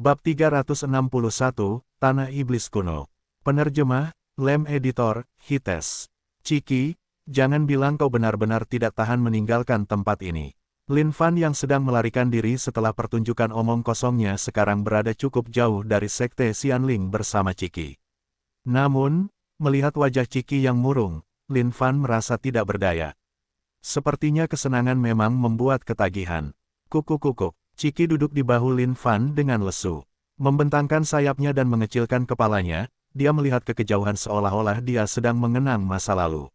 Bab 361, Tanah Iblis Kuno. Penerjemah, Lem Editor, Hites. Ciki, jangan bilang kau benar-benar tidak tahan meninggalkan tempat ini. Lin Fan yang sedang melarikan diri setelah pertunjukan omong kosongnya sekarang berada cukup jauh dari Sekte Xianling bersama Ciki. Namun, melihat wajah Ciki yang murung, Lin Fan merasa tidak berdaya. Sepertinya kesenangan memang membuat ketagihan. Kukuk-kukuk. Ciki duduk di bahu Lin Fan dengan lesu. Membentangkan sayapnya dan mengecilkan kepalanya, dia melihat ke kejauhan seolah-olah dia sedang mengenang masa lalu.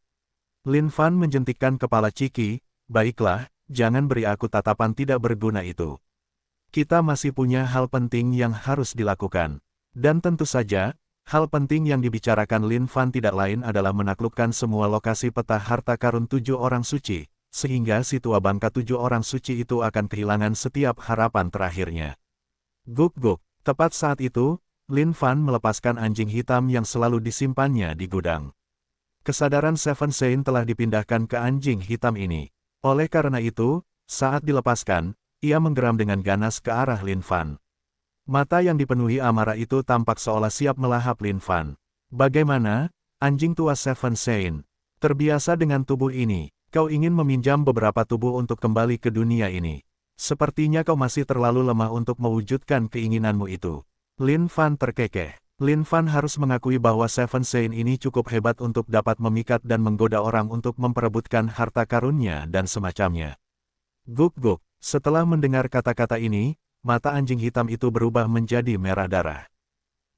Lin Fan menjentikkan kepala Ciki, baiklah, jangan beri aku tatapan tidak berguna itu. Kita masih punya hal penting yang harus dilakukan. Dan tentu saja, hal penting yang dibicarakan Lin Fan tidak lain adalah menaklukkan semua lokasi peta harta karun 7 orang suci, sehingga si tua bangka 7 orang suci itu akan kehilangan setiap harapan terakhirnya. Guk-guk, tepat saat itu, Lin Fan melepaskan anjing hitam yang selalu disimpannya di gudang. Kesadaran Seven Saint telah dipindahkan ke anjing hitam ini. Oleh karena itu, saat dilepaskan, ia menggeram dengan ganas ke arah Lin Fan. Mata yang dipenuhi amarah itu tampak seolah siap melahap Lin Fan. Bagaimana, anjing tua Seven Saint? Terbiasa dengan tubuh ini. Kau ingin meminjam beberapa tubuh untuk kembali ke dunia ini. Sepertinya kau masih terlalu lemah untuk mewujudkan keinginanmu itu. Lin Fan terkekeh. Lin Fan harus mengakui bahwa Seven Saint ini cukup hebat untuk dapat memikat dan menggoda orang untuk memperebutkan harta karunnya dan semacamnya. Guk-guk, setelah mendengar kata-kata ini, mata anjing hitam itu berubah menjadi merah darah.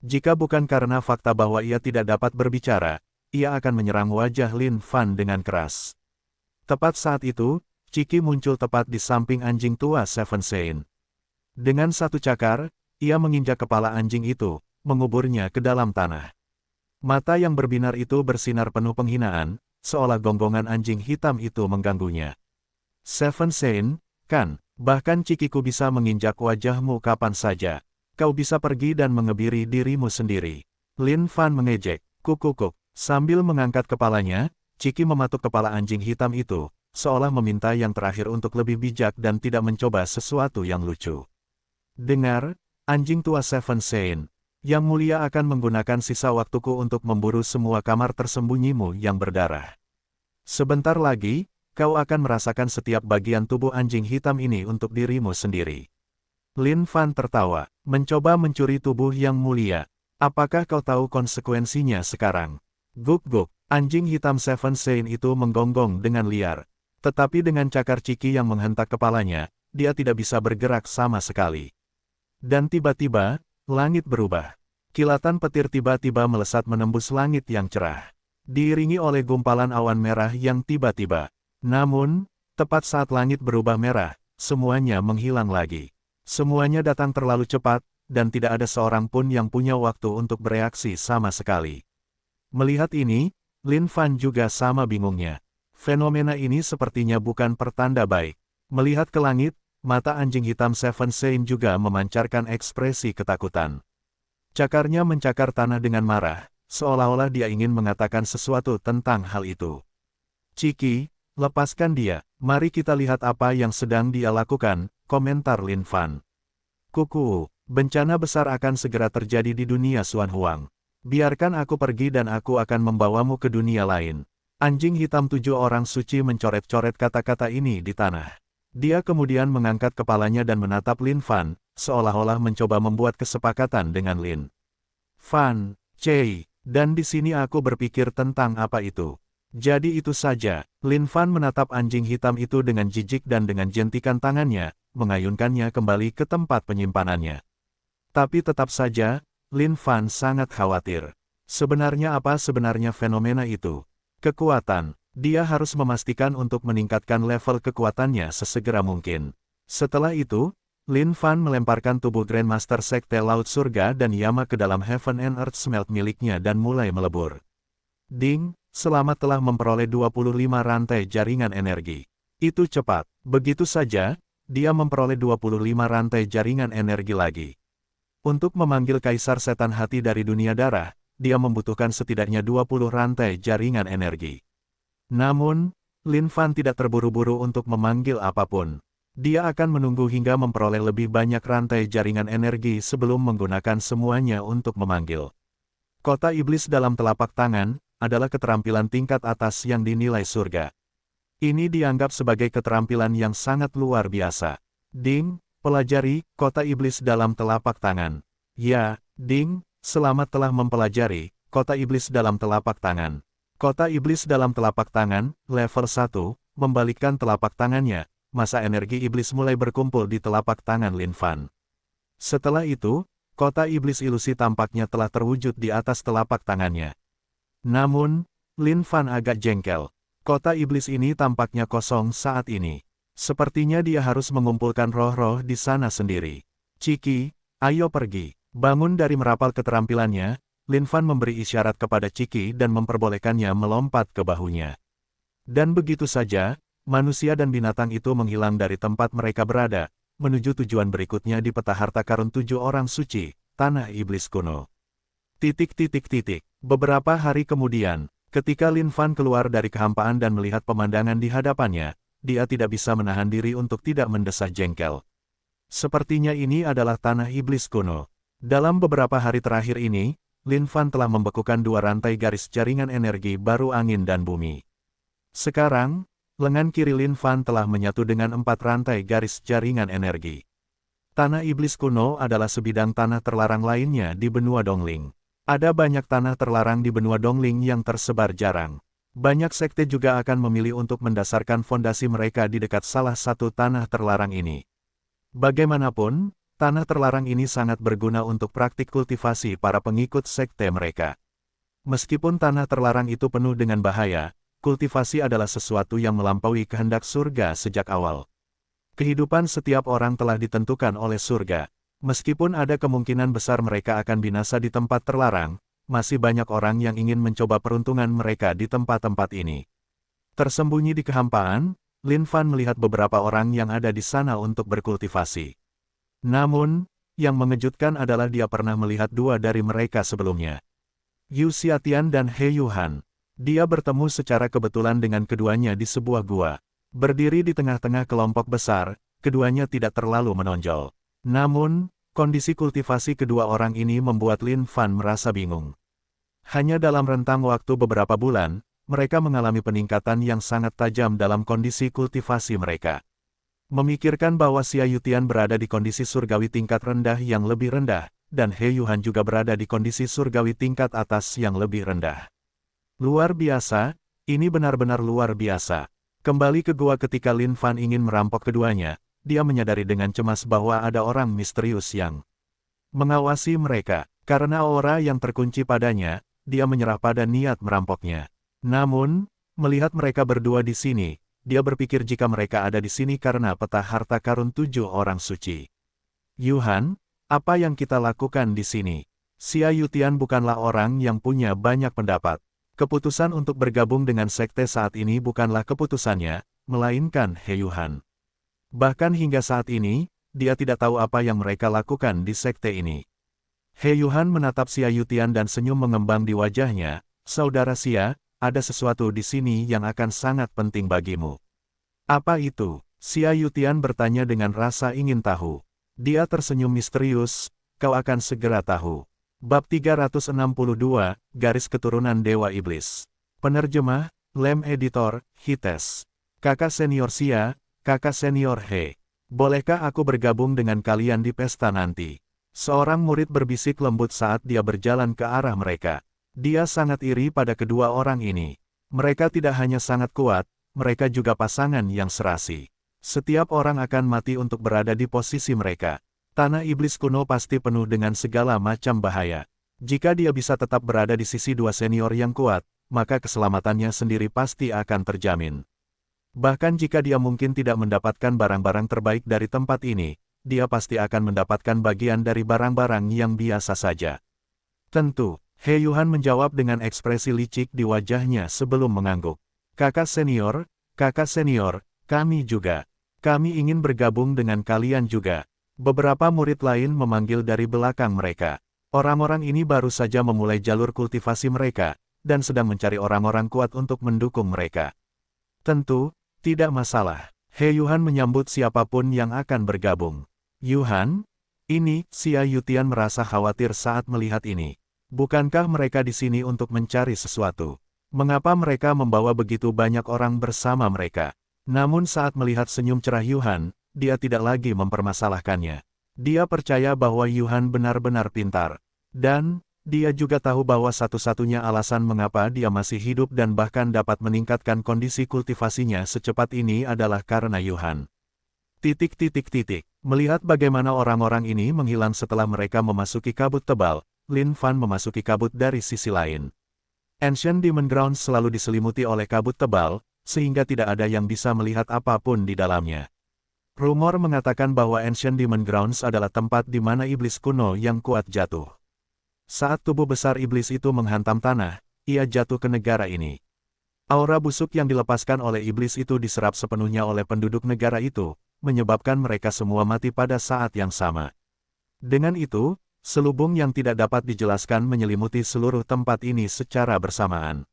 Jika bukan karena fakta bahwa ia tidak dapat berbicara, ia akan menyerang wajah Lin Fan dengan keras. Tepat saat itu, Ciki muncul tepat di samping anjing tua Seven Saint. Dengan satu cakar, ia menginjak kepala anjing itu, menguburnya ke dalam tanah. Mata yang berbinar itu bersinar penuh penghinaan, seolah gonggongan anjing hitam itu mengganggunya. Seven Saint, kan, bahkan Cikiku bisa menginjak wajahmu kapan saja. Kau bisa pergi dan mengebiri dirimu sendiri. Lin Fan mengejek, kukukuk, sambil mengangkat kepalanya. Ciki mematuk kepala anjing hitam itu, seolah meminta yang terakhir untuk lebih bijak dan tidak mencoba sesuatu yang lucu. Dengar, anjing tua Seven Saint, Yang Mulia akan menggunakan sisa waktuku untuk memburu semua kamar tersembunyimu yang berdarah. Sebentar lagi, kau akan merasakan setiap bagian tubuh anjing hitam ini untuk dirimu sendiri. Lin Fan tertawa, mencoba mencuri tubuh Yang Mulia. Apakah kau tahu konsekuensinya sekarang? Guk-guk. Anjing hitam Seven Saint itu menggonggong dengan liar. Tetapi dengan cakar Ciki yang menghentak kepalanya, dia tidak bisa bergerak sama sekali. Dan tiba-tiba, langit berubah. Kilatan petir tiba-tiba melesat menembus langit yang cerah. Diiringi oleh gumpalan awan merah yang tiba-tiba. Namun, tepat saat langit berubah merah, semuanya menghilang lagi. Semuanya datang terlalu cepat, dan tidak ada seorang pun yang punya waktu untuk bereaksi sama sekali. Melihat ini, Lin Fan juga sama bingungnya. Fenomena ini sepertinya bukan pertanda baik. Melihat ke langit, mata anjing hitam Seven Saint juga memancarkan ekspresi ketakutan. Cakarnya mencakar tanah dengan marah, seolah-olah dia ingin mengatakan sesuatu tentang hal itu. Ciki, lepaskan dia, mari kita lihat apa yang sedang dia lakukan, komentar Lin Fan. Kuku, bencana besar akan segera terjadi di dunia Xuan Huang. Biarkan aku pergi dan aku akan membawamu ke dunia lain. Anjing hitam 7 orang suci mencoret-coret kata-kata ini di tanah. Dia kemudian mengangkat kepalanya dan menatap Lin Fan, seolah-olah mencoba membuat kesepakatan dengan Lin Fan, Cei, dan di sini aku berpikir tentang apa itu. Jadi itu saja, Lin Fan menatap anjing hitam itu dengan jijik dan dengan jentikan tangannya, mengayunkannya kembali ke tempat penyimpanannya. Tapi tetap saja, Lin Fan sangat khawatir. Sebenarnya apa sebenarnya fenomena itu? Kekuatan. Dia harus memastikan untuk meningkatkan level kekuatannya sesegera mungkin. Setelah itu, Lin Fan melemparkan tubuh Grandmaster Sekte Laut Surga dan Yama ke dalam Heaven and Earth Smelt miliknya dan mulai melebur. Ding, selamat telah memperoleh 25 rantai jaringan energi. Itu cepat. Begitu saja, dia memperoleh 25 rantai jaringan energi lagi. Untuk memanggil Kaisar Setan Hati dari dunia darah, dia membutuhkan setidaknya 20 rantai jaringan energi. Namun, Lin Fan tidak terburu-buru untuk memanggil apapun. Dia akan menunggu hingga memperoleh lebih banyak rantai jaringan energi sebelum menggunakan semuanya untuk memanggil. Kota Iblis dalam telapak tangan adalah keterampilan tingkat atas yang dinilai surga. Ini dianggap sebagai keterampilan yang sangat luar biasa. Ding, pelajari Kota Iblis dalam telapak tangan. Ya, Ding, selamat telah mempelajari Kota Iblis dalam telapak tangan. Kota Iblis dalam telapak tangan, level 1, membalikkan telapak tangannya. Masa energi iblis mulai berkumpul di telapak tangan Lin Fan. Setelah itu, Kota Iblis ilusi tampaknya telah terwujud di atas telapak tangannya. Namun, Lin Fan agak jengkel. Kota Iblis ini tampaknya kosong saat ini. Sepertinya dia harus mengumpulkan roh-roh di sana sendiri. Ciki, ayo pergi. Bangun dari merapal keterampilannya, Lin Fan memberi isyarat kepada Ciki dan memperbolehkannya melompat ke bahunya. Dan begitu saja, manusia dan binatang itu menghilang dari tempat mereka berada, menuju tujuan berikutnya di peta harta karun 7 orang suci, Tanah Iblis Kuno. Beberapa hari kemudian, ketika Lin Fan keluar dari kehampaan dan melihat pemandangan di hadapannya, dia tidak bisa menahan diri untuk tidak mendesah jengkel. Sepertinya ini adalah Tanah Iblis Kuno. Dalam beberapa hari terakhir ini, Lin Fan telah membekukan 2 rantai garis jaringan energi baru angin dan bumi. Sekarang, lengan kiri Lin Fan telah menyatu dengan 4 rantai garis jaringan energi. Tanah Iblis Kuno adalah sebidang tanah terlarang lainnya di benua Dongling. Ada banyak tanah terlarang di benua Dongling yang tersebar jarang. Banyak sekte juga akan memilih untuk mendasarkan fondasi mereka di dekat salah satu tanah terlarang ini. Bagaimanapun, tanah terlarang ini sangat berguna untuk praktik kultivasi para pengikut sekte mereka. Meskipun tanah terlarang itu penuh dengan bahaya, kultivasi adalah sesuatu yang melampaui kehendak surga sejak awal. Kehidupan setiap orang telah ditentukan oleh surga. Meskipun ada kemungkinan besar mereka akan binasa di tempat terlarang, masih banyak orang yang ingin mencoba peruntungan mereka di tempat-tempat ini. Tersembunyi di kehampaan, Lin Fan melihat beberapa orang yang ada di sana untuk berkultivasi. Namun, yang mengejutkan adalah dia pernah melihat 2 dari mereka sebelumnya. Yu Xiatian dan He Yuhan. Dia bertemu secara kebetulan dengan keduanya di sebuah gua. Berdiri di tengah-tengah kelompok besar, keduanya tidak terlalu menonjol. Namun, kondisi kultivasi kedua orang ini membuat Lin Fan merasa bingung. Hanya dalam rentang waktu beberapa bulan, mereka mengalami peningkatan yang sangat tajam dalam kondisi kultivasi mereka. Memikirkan bahwa Xia Yutian berada di kondisi surgawi tingkat rendah yang lebih rendah, dan He Yuhan juga berada di kondisi surgawi tingkat atas yang lebih rendah. Luar biasa, ini benar-benar luar biasa. Kembali ke gua ketika Lin Fan ingin merampok keduanya, dia menyadari dengan cemas bahwa ada orang misterius yang mengawasi mereka. Karena aura yang terkunci padanya, dia menyerah pada niat merampoknya. Namun, melihat mereka berdua di sini, dia berpikir jika mereka ada di sini karena peta harta karun 7 orang suci. Yuhan, apa yang kita lakukan di sini? Xia Yutian bukanlah orang yang punya banyak pendapat. Keputusan untuk bergabung dengan sekte saat ini bukanlah keputusannya, melainkan He Yuhan. Bahkan hingga saat ini, dia tidak tahu apa yang mereka lakukan di sekte ini. He Yuhan menatap Xia Yutian dan senyum mengembang di wajahnya. Saudara Xia, ada sesuatu di sini yang akan sangat penting bagimu. Apa itu? Xia Yutian bertanya dengan rasa ingin tahu. Dia tersenyum misterius, kau akan segera tahu. Bab 362, Garis Keturunan Dewa Iblis. Penerjemah, Lem Editor, Hites. Kakak senior Xia, kakak senior He. Bolehkah aku bergabung dengan kalian di pesta nanti? Seorang murid berbisik lembut saat dia berjalan ke arah mereka. Dia sangat iri pada kedua orang ini. Mereka tidak hanya sangat kuat, mereka juga pasangan yang serasi. Setiap orang akan mati untuk berada di posisi mereka. Tanah Iblis Kuno pasti penuh dengan segala macam bahaya. Jika dia bisa tetap berada di sisi 2 senior yang kuat, maka keselamatannya sendiri pasti akan terjamin. Bahkan jika dia mungkin tidak mendapatkan barang-barang terbaik dari tempat ini, dia pasti akan mendapatkan bagian dari barang-barang yang biasa saja. Tentu, He Yuhan menjawab dengan ekspresi licik di wajahnya sebelum mengangguk. Kakak senior, kami juga. Kami ingin bergabung dengan kalian juga. Beberapa murid lain memanggil dari belakang mereka. Orang-orang ini baru saja memulai jalur kultivasi mereka, dan sedang mencari orang-orang kuat untuk mendukung mereka. Tentu, tidak masalah. He Yuhan menyambut siapapun yang akan bergabung. Yuhan? Ini, Xia Yutian merasa khawatir saat melihat ini. Bukankah mereka di sini untuk mencari sesuatu? Mengapa mereka membawa begitu banyak orang bersama mereka? Namun saat melihat senyum cerah Yuhan, dia tidak lagi mempermasalahkannya. Dia percaya bahwa Yuhan benar-benar pintar. Dan, dia juga tahu bahwa satu-satunya alasan mengapa dia masih hidup dan bahkan dapat meningkatkan kondisi kultivasinya secepat ini adalah karena Yuhan. Melihat bagaimana orang-orang ini menghilang setelah mereka memasuki kabut tebal, Lin Fan memasuki kabut dari sisi lain. Ancient Demon Grounds selalu diselimuti oleh kabut tebal, sehingga tidak ada yang bisa melihat apapun di dalamnya. Rumor mengatakan bahwa Ancient Demon Grounds adalah tempat di mana iblis kuno yang kuat jatuh. Saat tubuh besar iblis itu menghantam tanah, ia jatuh ke negara ini. Aura busuk yang dilepaskan oleh iblis itu diserap sepenuhnya oleh penduduk negara itu, menyebabkan mereka semua mati pada saat yang sama. Dengan itu, selubung yang tidak dapat dijelaskan menyelimuti seluruh tempat ini secara bersamaan.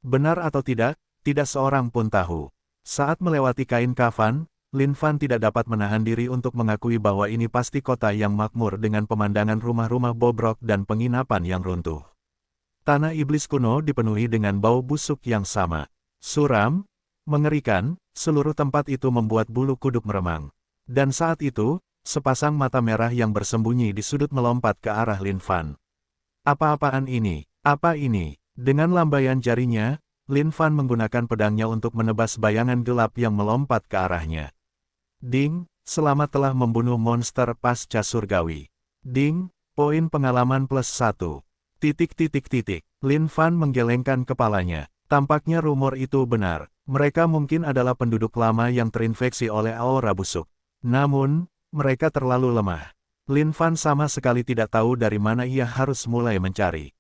Benar atau tidak seorang pun tahu. Saat melewati kain kafan, Lin Fan tidak dapat menahan diri untuk mengakui bahwa ini pasti kota yang makmur dengan pemandangan rumah-rumah bobrok dan penginapan yang runtuh. Tanah iblis kuno dipenuhi dengan bau busuk yang sama. Suram, mengerikan, seluruh tempat itu membuat bulu kuduk meremang. Dan saat itu, sepasang mata merah yang bersembunyi di sudut melompat ke arah Lin Fan. Apa-apaan ini? Apa ini? Dengan lambaian jarinya, Lin Fan menggunakan pedangnya untuk menebas bayangan gelap yang melompat ke arahnya. Ding, selamat telah membunuh monster pasca surgawi. Ding, poin pengalaman +1. Lin Fan menggelengkan kepalanya. Tampaknya rumor itu benar. Mereka mungkin adalah penduduk lama yang terinfeksi oleh aura busuk. Namun, mereka terlalu lemah. Lin Fan sama sekali tidak tahu dari mana ia harus mulai mencari.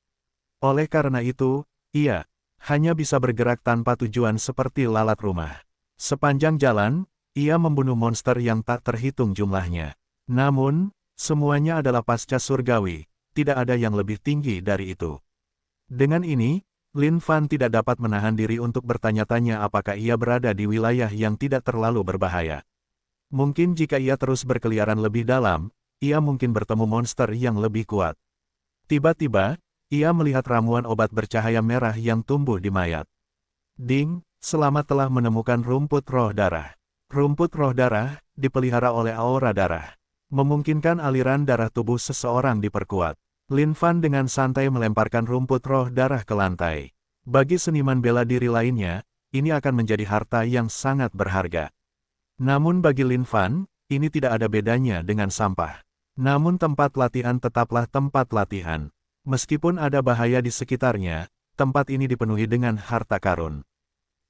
Oleh karena itu, ia hanya bisa bergerak tanpa tujuan seperti lalat rumah. Sepanjang jalan, ia membunuh monster yang tak terhitung jumlahnya. Namun, semuanya adalah pasca surgawi, tidak ada yang lebih tinggi dari itu. Dengan ini, Lin Fan tidak dapat menahan diri untuk bertanya-tanya apakah ia berada di wilayah yang tidak terlalu berbahaya. Mungkin jika ia terus berkeliaran lebih dalam, ia mungkin bertemu monster yang lebih kuat. Tiba-tiba, ia melihat ramuan obat bercahaya merah yang tumbuh di mayat. Ding, selamat telah menemukan rumput roh darah. Rumput roh darah, dipelihara oleh aura darah. Memungkinkan aliran darah tubuh seseorang diperkuat. Lin Fan dengan santai melemparkan rumput roh darah ke lantai. Bagi seniman bela diri lainnya, ini akan menjadi harta yang sangat berharga. Namun bagi Lin Fan, ini tidak ada bedanya dengan sampah. Namun tempat latihan tetaplah tempat latihan. Meskipun ada bahaya di sekitarnya, tempat ini dipenuhi dengan harta karun.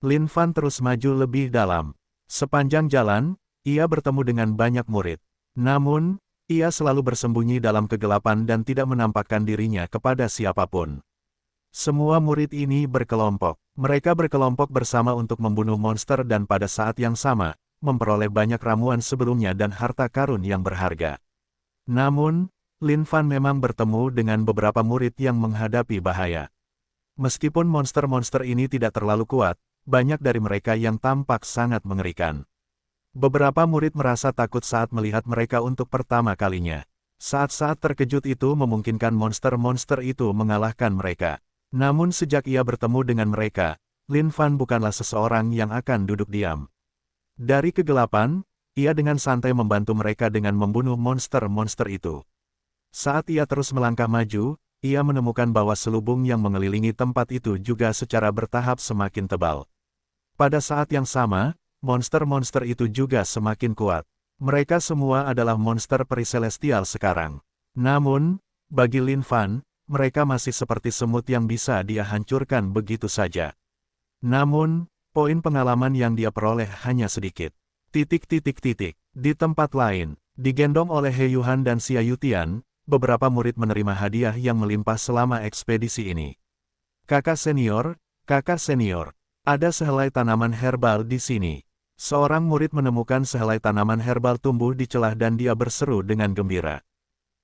Lin Fan terus maju lebih dalam. Sepanjang jalan, ia bertemu dengan banyak murid. Namun, ia selalu bersembunyi dalam kegelapan dan tidak menampakkan dirinya kepada siapapun. Semua murid ini berkelompok. Mereka berkelompok bersama untuk membunuh monster dan pada saat yang sama, memperoleh banyak ramuan sebelumnya dan harta karun yang berharga. Namun, Lin Fan memang bertemu dengan beberapa murid yang menghadapi bahaya. Meskipun monster-monster ini tidak terlalu kuat, banyak dari mereka yang tampak sangat mengerikan. Beberapa murid merasa takut saat melihat mereka untuk pertama kalinya. Saat-saat terkejut itu memungkinkan monster-monster itu mengalahkan mereka. Namun sejak ia bertemu dengan mereka, Lin Fan bukanlah seseorang yang akan duduk diam. Dari kegelapan, ia dengan santai membantu mereka dengan membunuh monster-monster itu. Saat ia terus melangkah maju, ia menemukan bahwa selubung yang mengelilingi tempat itu juga secara bertahap semakin tebal. Pada saat yang sama, monster-monster itu juga semakin kuat. Mereka semua adalah monster peri celestial sekarang. Namun, bagi Lin Fan, mereka masih seperti semut yang bisa dia hancurkan begitu saja. Namun, poin pengalaman yang dia peroleh hanya sedikit. Di tempat lain, digendong oleh He Yuhan dan Xia Yutian, beberapa murid menerima hadiah yang melimpah selama ekspedisi ini. Kakak senior, ada sehelai tanaman herbal di sini. Seorang murid menemukan sehelai tanaman herbal tumbuh di celah dan dia berseru dengan gembira.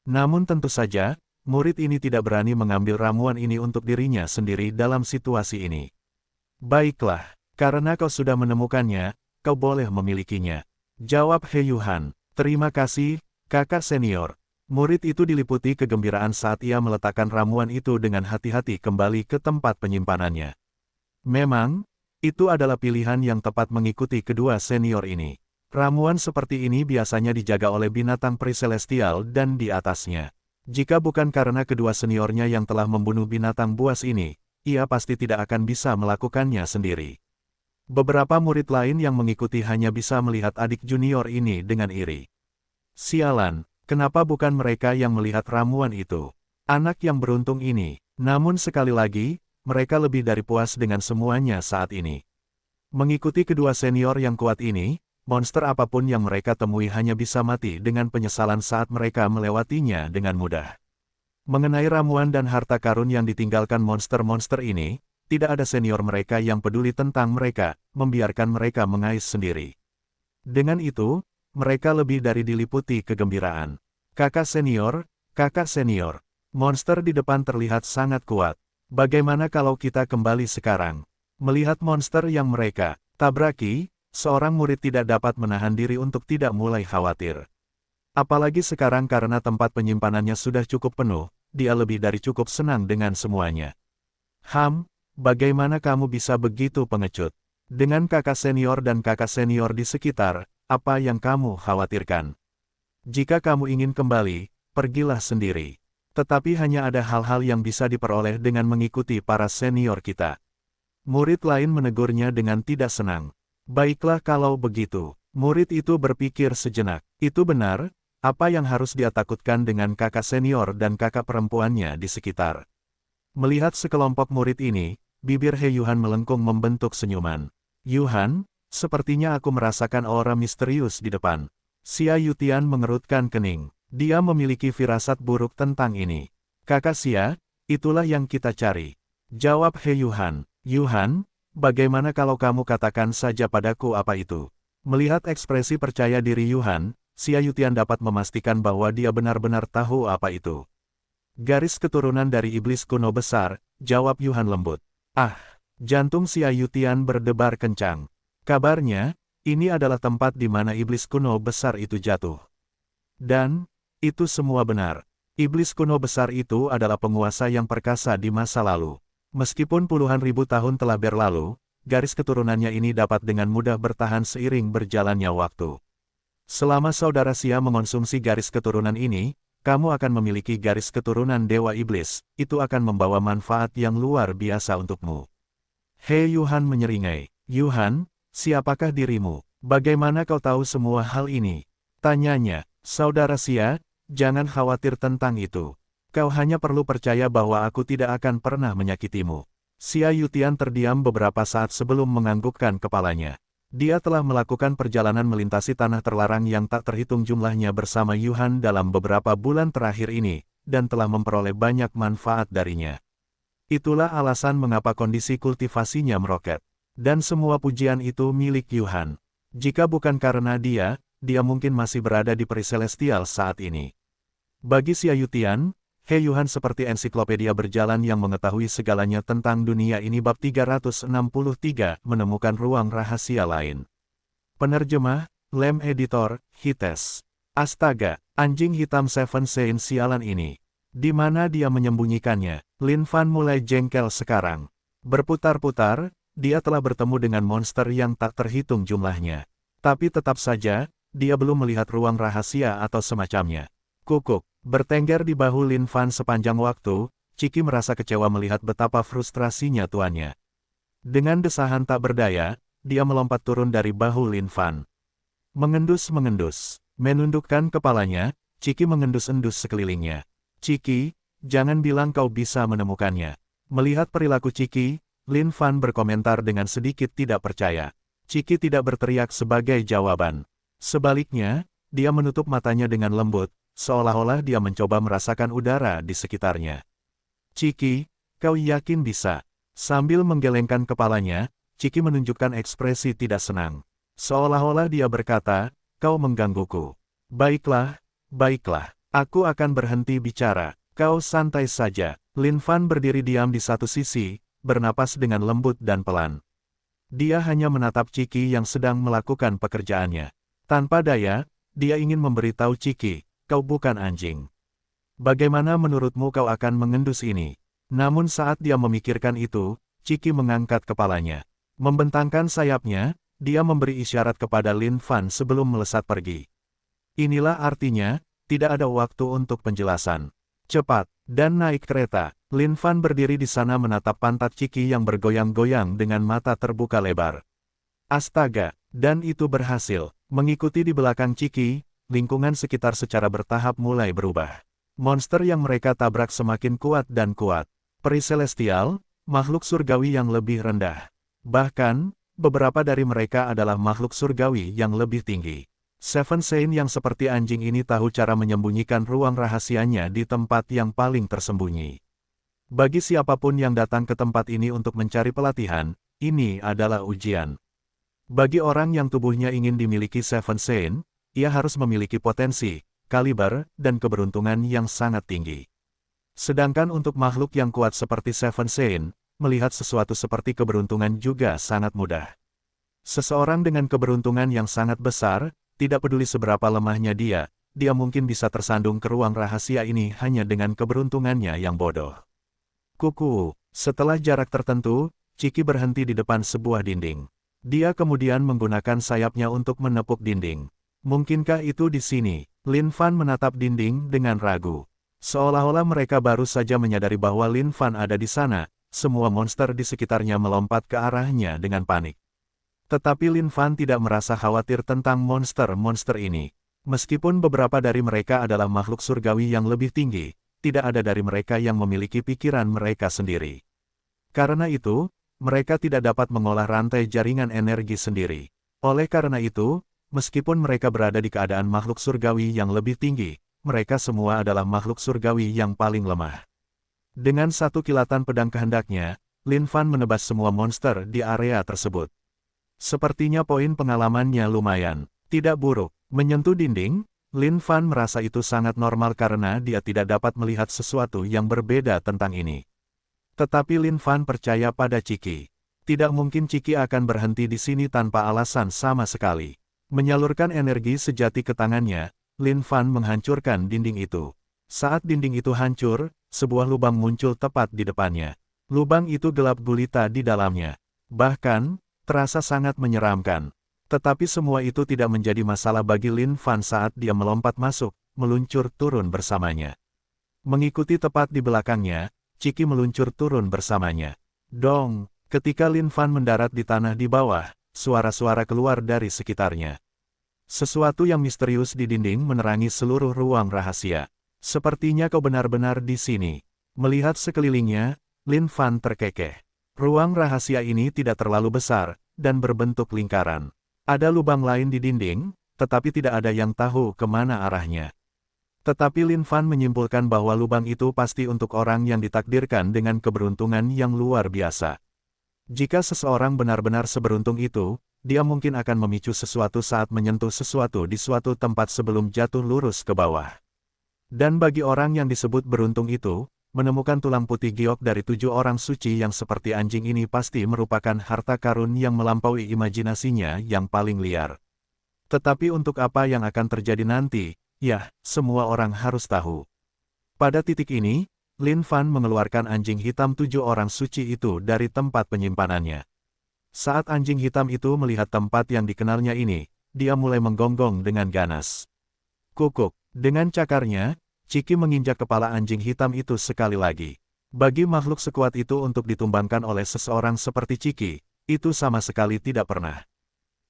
Namun tentu saja, murid ini tidak berani mengambil ramuan ini untuk dirinya sendiri dalam situasi ini. Baiklah, karena kau sudah menemukannya, kau boleh memilikinya. Jawab He Yuhan. Terima kasih, kakak senior. Murid itu diliputi kegembiraan saat ia meletakkan ramuan itu dengan hati-hati kembali ke tempat penyimpanannya. Memang, itu adalah pilihan yang tepat mengikuti kedua senior ini. Ramuan seperti ini biasanya dijaga oleh binatang peri celestial dan di atasnya. Jika bukan karena kedua seniornya yang telah membunuh binatang buas ini, ia pasti tidak akan bisa melakukannya sendiri. Beberapa murid lain yang mengikuti hanya bisa melihat adik junior ini dengan iri. Sialan, kenapa bukan mereka yang melihat ramuan itu? Anak yang beruntung ini. Namun sekali lagi, mereka lebih dari puas dengan semuanya saat ini. Mengikuti kedua senior yang kuat ini, monster apapun yang mereka temui hanya bisa mati dengan penyesalan saat mereka melewatinya dengan mudah. Mengenai ramuan dan harta karun yang ditinggalkan monster-monster ini, tidak ada senior mereka yang peduli tentang mereka, membiarkan mereka mengais sendiri. Dengan itu, mereka lebih dari diliputi kegembiraan. Kakak senior, monster di depan terlihat sangat kuat. Bagaimana kalau kita kembali sekarang? Melihat monster yang mereka tabraki, seorang murid tidak dapat menahan diri untuk tidak mulai khawatir. Apalagi sekarang karena tempat penyimpanannya sudah cukup penuh, dia lebih dari cukup senang dengan semuanya. Bagaimana kamu bisa begitu pengecut? Dengan kakak senior dan kakak senior di sekitar, apa yang kamu khawatirkan? Jika kamu ingin kembali, pergilah sendiri. Tetapi hanya ada hal-hal yang bisa diperoleh dengan mengikuti para senior kita. Murid lain menegurnya dengan tidak senang. Baiklah kalau begitu. Murid itu berpikir sejenak. Itu benar, apa yang harus dia takutkan dengan kakak senior dan kakak perempuannya di sekitar. Melihat sekelompok murid ini, bibir He Yuhan melengkung membentuk senyuman. Yuhan, sepertinya aku merasakan aura misterius di depan. Xia Yutian mengerutkan kening. Dia memiliki firasat buruk tentang ini. Kakak Xia, itulah yang kita cari. Jawab He Yuhan. Yuhan, bagaimana kalau kamu katakan saja padaku apa itu? Melihat ekspresi percaya diri Yuhan, Xia Yutian dapat memastikan bahwa dia benar-benar tahu apa itu. Garis keturunan dari iblis kuno besar, jawab Yuhan lembut. Jantung Xia Yutian berdebar kencang. Kabarnya, ini adalah tempat di mana iblis kuno besar itu jatuh. Dan, itu semua benar. Iblis kuno besar itu adalah penguasa yang perkasa di masa lalu. Meskipun puluhan ribu tahun telah berlalu, garis keturunannya ini dapat dengan mudah bertahan seiring berjalannya waktu. Selama saudara Xia mengonsumsi garis keturunan ini, kamu akan memiliki garis keturunan Dewa Iblis, itu akan membawa manfaat yang luar biasa untukmu. He Yuhan menyeringai. Yuhan, siapakah dirimu? Bagaimana kau tahu semua hal ini? Tanyanya. Saudara Xia, jangan khawatir tentang itu. Kau hanya perlu percaya bahwa aku tidak akan pernah menyakitimu. Xia Yutian terdiam beberapa saat sebelum menganggukkan kepalanya. Dia telah melakukan perjalanan melintasi tanah terlarang yang tak terhitung jumlahnya bersama Yuhan dalam beberapa bulan terakhir ini, dan telah memperoleh banyak manfaat darinya. Itulah alasan mengapa kondisi kultivasinya meroket. Dan semua pujian itu milik Yuhan. Jika bukan karena dia mungkin masih berada di peri celestial saat ini. Bagi Xia Yutian, He Yuhan seperti ensiklopedia berjalan yang mengetahui segalanya tentang dunia ini. Bab 363, menemukan ruang rahasia lain. Penerjemah, Lem Editor, Hites. Astaga, anjing hitam Seven Saint sialan ini. Di mana dia menyembunyikannya? Lin Fan mulai jengkel sekarang. Berputar-putar, dia telah bertemu dengan monster yang tak terhitung jumlahnya. Tapi tetap saja, dia belum melihat ruang rahasia atau semacamnya. Kukuk, bertengger di bahu Lin Fan sepanjang waktu, Ciki merasa kecewa melihat betapa frustrasinya tuannya. Dengan desahan tak berdaya, dia melompat turun dari bahu Lin Fan. Mengendus-mengendus, menundukkan kepalanya, Ciki mengendus-endus sekelilingnya. Ciki, jangan bilang kau bisa menemukannya. Melihat perilaku Ciki, Lin Fan berkomentar dengan sedikit tidak percaya. Ciki tidak berteriak sebagai jawaban. Sebaliknya, dia menutup matanya dengan lembut, seolah-olah dia mencoba merasakan udara di sekitarnya. Ciki, kau yakin bisa? Sambil menggelengkan kepalanya, Ciki menunjukkan ekspresi tidak senang. Seolah-olah dia berkata, kau menggangguku. Baiklah, aku akan berhenti bicara. Kau santai saja. Lin Fan berdiri diam di satu sisi, bernapas dengan lembut dan pelan. Dia hanya menatap Ciki yang sedang melakukan pekerjaannya. Tanpa daya, dia ingin memberitahu Ciki, kau bukan anjing. Bagaimana menurutmu kau akan mengendus ini? Namun saat dia memikirkan itu, Ciki mengangkat kepalanya. Membentangkan sayapnya, dia memberi isyarat kepada Lin Fan sebelum melesat pergi. Inilah artinya, tidak ada waktu untuk penjelasan. Cepat, dan naik kereta. Lin Fan berdiri di sana menatap pantat Ciki yang bergoyang-goyang dengan mata terbuka lebar. Astaga, dan itu berhasil. Mengikuti di belakang Ciki, lingkungan sekitar secara bertahap mulai berubah. Monster yang mereka tabrak semakin kuat dan kuat. Peri celestial, makhluk surgawi yang lebih rendah. Bahkan, beberapa dari mereka adalah makhluk surgawi yang lebih tinggi. Seven Saint yang seperti anjing ini tahu cara menyembunyikan ruang rahasianya di tempat yang paling tersembunyi. Bagi siapapun yang datang ke tempat ini untuk mencari pelatihan, ini adalah ujian. Bagi orang yang tubuhnya ingin dimiliki Seven Saint, ia harus memiliki potensi, kaliber, dan keberuntungan yang sangat tinggi. Sedangkan untuk makhluk yang kuat seperti Seven Saint, melihat sesuatu seperti keberuntungan juga sangat mudah. Seseorang dengan keberuntungan yang sangat besar, tidak peduli seberapa lemahnya dia mungkin bisa tersandung ke ruang rahasia ini hanya dengan keberuntungannya yang bodoh. Kuku, setelah jarak tertentu, Ciki berhenti di depan sebuah dinding. Dia kemudian menggunakan sayapnya untuk menepuk dinding. Mungkinkah itu di sini? Lin Fan menatap dinding dengan ragu. Seolah-olah mereka baru saja menyadari bahwa Lin Fan ada di sana, semua monster di sekitarnya melompat ke arahnya dengan panik. Tetapi Lin Fan tidak merasa khawatir tentang monster-monster ini. Meskipun beberapa dari mereka adalah makhluk surgawi yang lebih tinggi, tidak ada dari mereka yang memiliki pikiran mereka sendiri. Karena itu, mereka tidak dapat mengolah rantai jaringan energi sendiri. Oleh karena itu, meskipun mereka berada di keadaan makhluk surgawi yang lebih tinggi, mereka semua adalah makhluk surgawi yang paling lemah. Dengan satu kilatan pedang kehendaknya, Lin Fan menebas semua monster di area tersebut. Sepertinya poin pengalamannya lumayan, tidak buruk. Menyentuh dinding, Lin Fan merasa itu sangat normal karena dia tidak dapat melihat sesuatu yang berbeda tentang ini. Tetapi Lin Fan percaya pada Ciki. Tidak mungkin Ciki akan berhenti di sini tanpa alasan sama sekali. Menyalurkan energi sejati ke tangannya, Lin Fan menghancurkan dinding itu. Saat dinding itu hancur, sebuah lubang muncul tepat di depannya. Lubang itu gelap gulita di dalamnya. Bahkan, terasa sangat menyeramkan. Tetapi semua itu tidak menjadi masalah bagi Lin Fan saat dia melompat masuk, meluncur turun bersamanya. Mengikuti tepat di belakangnya, Ciki meluncur turun bersamanya. Dong, ketika Lin Fan mendarat di tanah di bawah, suara-suara keluar dari sekitarnya. Sesuatu yang misterius di dinding menerangi seluruh ruang rahasia. Sepertinya kau benar-benar di sini. Melihat sekelilingnya, Lin Fan terkekeh. Ruang rahasia ini tidak terlalu besar, dan berbentuk lingkaran. Ada lubang lain di dinding, tetapi tidak ada yang tahu kemana arahnya. Tetapi Lin Fan menyimpulkan bahwa lubang itu pasti untuk orang yang ditakdirkan dengan keberuntungan yang luar biasa. Jika seseorang benar-benar seberuntung itu, dia mungkin akan memicu sesuatu saat menyentuh sesuatu di suatu tempat sebelum jatuh lurus ke bawah. Dan bagi orang yang disebut beruntung itu, menemukan tulang putih giok dari 7 orang suci yang seperti anjing ini pasti merupakan harta karun yang melampaui imajinasinya yang paling liar. Tetapi untuk apa yang akan terjadi nanti, ya, semua orang harus tahu. Pada titik ini, Lin Fan mengeluarkan anjing hitam 7 orang suci itu dari tempat penyimpanannya. Saat anjing hitam itu melihat tempat yang dikenalnya ini, dia mulai menggonggong dengan ganas. Kukuk, dengan cakarnya, Ciki menginjak kepala anjing hitam itu sekali lagi. Bagi makhluk sekuat itu untuk ditumbangkan oleh seseorang seperti Ciki, itu sama sekali tidak pernah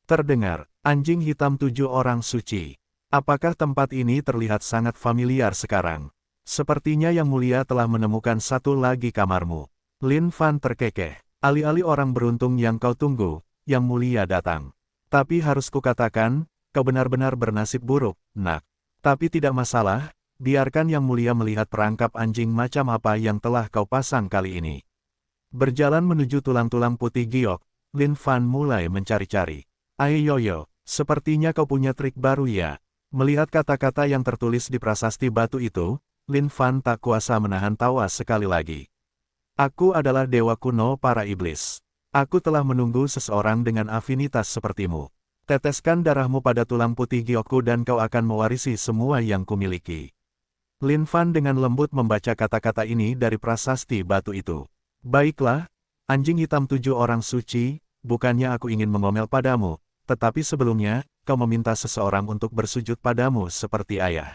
terdengar. Anjing hitam 7 orang suci. Apakah tempat ini terlihat sangat familiar sekarang? Sepertinya Yang Mulia telah menemukan satu lagi kamarmu. Lin Fan terkekeh. Alih-alih orang beruntung yang kau tunggu, Yang Mulia datang. Tapi harus kukatakan, kau benar-benar bernasib buruk, nak. Tapi tidak masalah, biarkan Yang Mulia melihat perangkap anjing macam apa yang telah kau pasang kali ini. Berjalan menuju tulang-tulang putih giok, Lin Fan mulai mencari-cari. Ayoyo, sepertinya kau punya trik baru ya. Melihat kata-kata yang tertulis di prasasti batu itu, Lin Fan tak kuasa menahan tawa sekali lagi. Aku adalah dewa kuno para iblis. Aku telah menunggu seseorang dengan afinitas sepertimu. Teteskan darahmu pada tulang putih giokku dan kau akan mewarisi semua yang kumiliki. Lin Fan dengan lembut membaca kata-kata ini dari prasasti batu itu. Baiklah, anjing hitam 7 orang suci, bukannya aku ingin mengomel padamu, tetapi sebelumnya, kau meminta seseorang untuk bersujud padamu seperti ayah.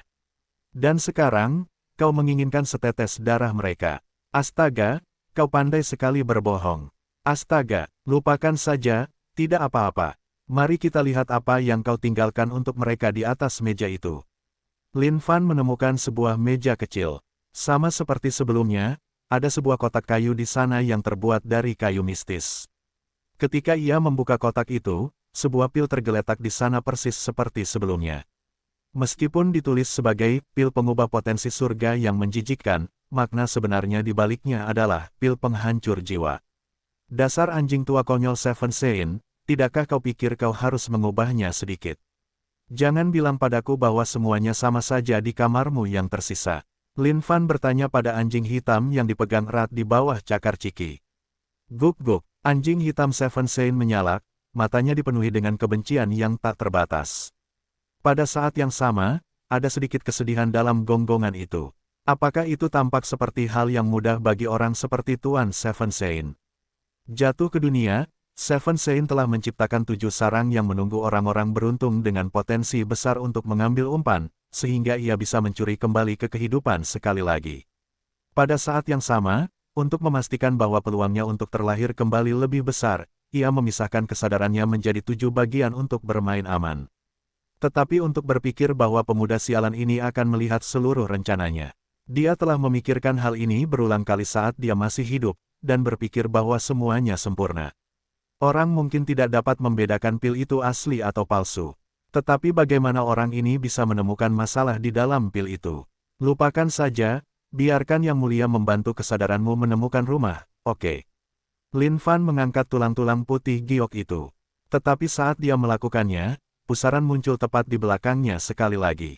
Dan sekarang, kau menginginkan setetes darah mereka. Astaga, kau pandai sekali berbohong. Astaga, lupakan saja, tidak apa-apa. Mari kita lihat apa yang kau tinggalkan untuk mereka di atas meja itu. Lin Fan menemukan sebuah meja kecil. Sama seperti sebelumnya, ada sebuah kotak kayu di sana yang terbuat dari kayu mistis. Ketika ia membuka kotak itu, sebuah pil tergeletak di sana persis seperti sebelumnya. Meskipun ditulis sebagai pil pengubah potensi surga yang menjijikkan, makna sebenarnya di baliknya adalah pil penghancur jiwa. Dasar anjing tua konyol Seven Sein, tidakkah kau pikir kau harus mengubahnya sedikit? Jangan bilang padaku bahwa semuanya sama saja di kamarmu yang tersisa. Lin Fan bertanya pada anjing hitam yang dipegang erat di bawah cakar Ciki. Guk-guk, anjing hitam Seven Sein menyalak, matanya dipenuhi dengan kebencian yang tak terbatas. Pada saat yang sama, ada sedikit kesedihan dalam gonggongan itu. Apakah itu tampak seperti hal yang mudah bagi orang seperti Tuan Seven Sein? Jatuh ke dunia, Seven Sein telah menciptakan 7 sarang yang menunggu orang-orang beruntung dengan potensi besar untuk mengambil umpan, sehingga ia bisa mencuri kembali ke kehidupan sekali lagi. Pada saat yang sama, untuk memastikan bahwa peluangnya untuk terlahir kembali lebih besar, ia memisahkan kesadarannya menjadi 7 bagian untuk bermain aman. Tetapi untuk berpikir bahwa pemuda sialan ini akan melihat seluruh rencananya. Dia telah memikirkan hal ini berulang kali saat dia masih hidup, dan berpikir bahwa semuanya sempurna. Orang mungkin tidak dapat membedakan pil itu asli atau palsu. Tetapi bagaimana orang ini bisa menemukan masalah di dalam pil itu? Lupakan saja, biarkan Yang Mulia membantu kesadaranmu menemukan rumah, oke? Lin Fan mengangkat tulang-tulang putih giok itu. Tetapi saat dia melakukannya, pusaran muncul tepat di belakangnya sekali lagi.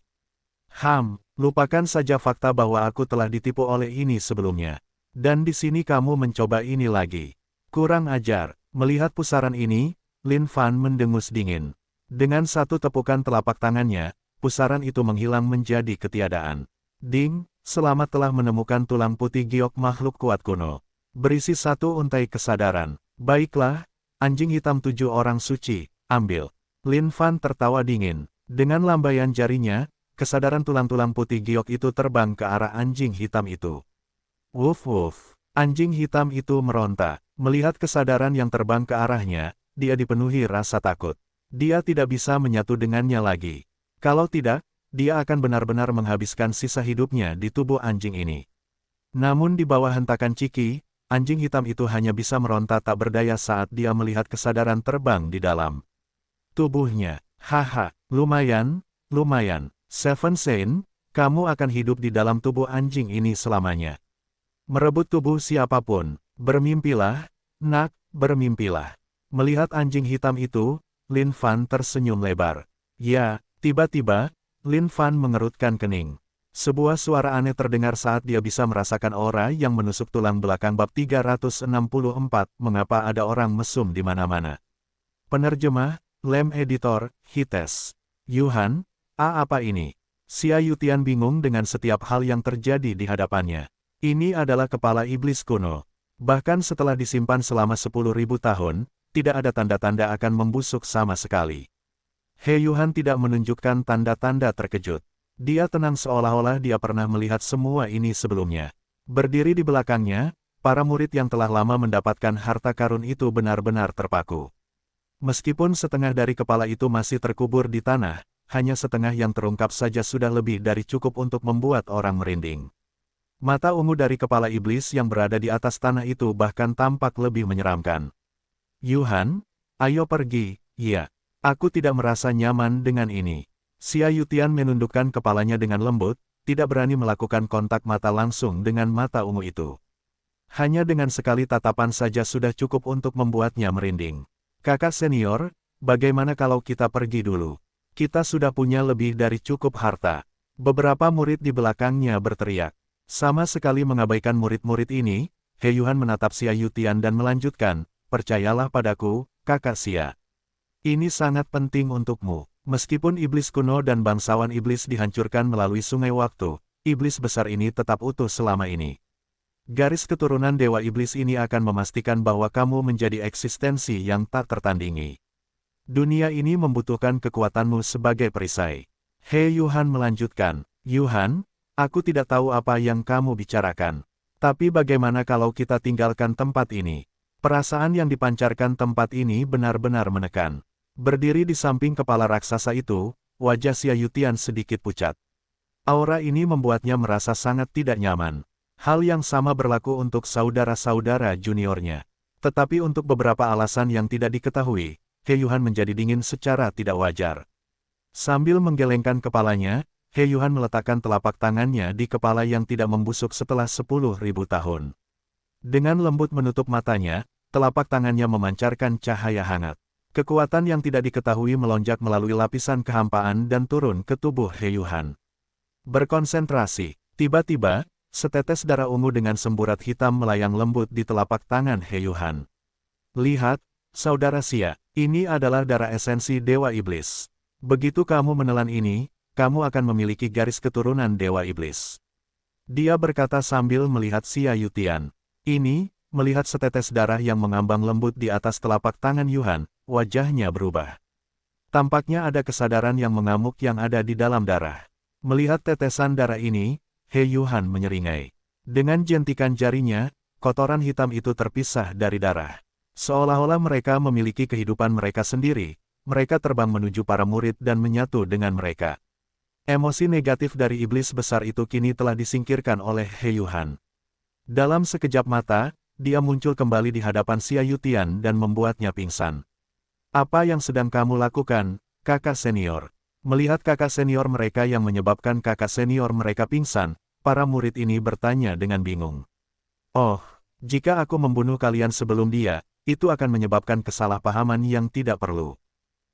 Lupakan saja fakta bahwa aku telah ditipu oleh ini sebelumnya. Dan di sini kamu mencoba ini lagi. Kurang ajar. Melihat pusaran ini, Lin Fan mendengus dingin. Dengan satu tepukan telapak tangannya, pusaran itu menghilang menjadi ketiadaan. Ding, selamat telah menemukan tulang putih giok makhluk kuat kuno. Berisi 1 untai kesadaran. Baiklah, anjing hitam 7 orang suci, ambil. Lin Fan tertawa dingin. Dengan lambaian jarinya, kesadaran tulang-tulang putih giok itu terbang ke arah anjing hitam itu. Wuf wuf. Anjing hitam itu meronta. Melihat kesadaran yang terbang ke arahnya, dia dipenuhi rasa takut. Dia tidak bisa menyatu dengannya lagi. Kalau tidak, dia akan benar-benar menghabiskan sisa hidupnya di tubuh anjing ini. Namun di bawah hentakan Ciki, anjing hitam itu hanya bisa meronta tak berdaya saat dia melihat kesadaran terbang di dalam tubuhnya. Haha, lumayan. Seven Sein, kamu akan hidup di dalam tubuh anjing ini selamanya. Merebut tubuh siapapun. Bermimpilah, nak, bermimpilah. Melihat anjing hitam itu, Lin Fan tersenyum lebar. Ya, tiba-tiba, Lin Fan mengerutkan kening. Sebuah suara aneh terdengar saat dia bisa merasakan aura yang menusuk tulang belakang bab 364, mengapa ada orang mesum di mana-mana. Penerjemah, Lem Editor, Hites. Yuhan, apa ini? Xia Yutian bingung dengan setiap hal yang terjadi di hadapannya. Ini adalah kepala iblis kuno. Bahkan setelah disimpan selama 10.000 tahun, tidak ada tanda-tanda akan membusuk sama sekali. He Yuhan tidak menunjukkan tanda-tanda terkejut. Dia tenang seolah-olah dia pernah melihat semua ini sebelumnya. Berdiri di belakangnya, para murid yang telah lama mendapatkan harta karun itu benar-benar terpaku. Meskipun setengah dari kepala itu masih terkubur di tanah, hanya setengah yang terungkap saja sudah lebih dari cukup untuk membuat orang merinding. Mata ungu dari kepala iblis yang berada di atas tanah itu bahkan tampak lebih menyeramkan. Yuhan, ayo pergi, ya. Aku tidak merasa nyaman dengan ini. Xia Yutian menundukkan kepalanya dengan lembut, tidak berani melakukan kontak mata langsung dengan mata ungu itu. Hanya dengan sekali tatapan saja sudah cukup untuk membuatnya merinding. Kakak senior, bagaimana kalau kita pergi dulu? Kita sudah punya lebih dari cukup harta. Beberapa murid di belakangnya berteriak. Sama sekali mengabaikan murid-murid ini, He Yuhan menatap Xia Yutian dan melanjutkan, percayalah padaku, kakak Xia. Ini sangat penting untukmu. Meskipun iblis kuno dan bangsawan iblis dihancurkan melalui sungai waktu, iblis besar ini tetap utuh selama ini. Garis keturunan dewa iblis ini akan memastikan bahwa kamu menjadi eksistensi yang tak tertandingi. Dunia ini membutuhkan kekuatanmu sebagai perisai. He Yuhan melanjutkan, Yuhan, aku tidak tahu apa yang kamu bicarakan. Tapi bagaimana kalau kita tinggalkan tempat ini? Perasaan yang dipancarkan tempat ini benar-benar menekan. Berdiri di samping kepala raksasa itu, wajah Xia Yutian sedikit pucat. Aura ini membuatnya merasa sangat tidak nyaman. Hal yang sama berlaku untuk saudara-saudara juniornya. Tetapi untuk beberapa alasan yang tidak diketahui, He Yuhan menjadi dingin secara tidak wajar. Sambil menggelengkan kepalanya, He Yuhan meletakkan telapak tangannya di kepala yang tidak membusuk setelah 10.000 tahun. Dengan lembut menutup matanya, telapak tangannya memancarkan cahaya hangat. Kekuatan yang tidak diketahui melonjak melalui lapisan kehampaan dan turun ke tubuh He Yuhan. Berkonsentrasi, tiba-tiba, setetes darah ungu dengan semburat hitam melayang lembut di telapak tangan He Yuhan. Lihat, saudara Xia, ini adalah darah esensi Dewa Iblis. Begitu kamu menelan ini, kamu akan memiliki garis keturunan Dewa Iblis. Dia berkata sambil melihat Xia Yutian. Ini, melihat setetes darah yang mengambang lembut di atas telapak tangan Yuhan, wajahnya berubah. Tampaknya ada kesadaran yang mengamuk yang ada di dalam darah. Melihat tetesan darah ini, He Yuhan menyeringai. Dengan jentikan jarinya, kotoran hitam itu terpisah dari darah. Seolah-olah mereka memiliki kehidupan mereka sendiri. Mereka terbang menuju para murid dan menyatu dengan mereka. Emosi negatif dari iblis besar itu kini telah disingkirkan oleh He Yuhan. Dalam sekejap mata, dia muncul kembali di hadapan Xia Yutian dan membuatnya pingsan. Apa yang sedang kamu lakukan, kakak senior? Melihat kakak senior mereka yang menyebabkan kakak senior mereka pingsan, para murid ini bertanya dengan bingung. Oh, jika aku membunuh kalian sebelum dia, itu akan menyebabkan kesalahpahaman yang tidak perlu.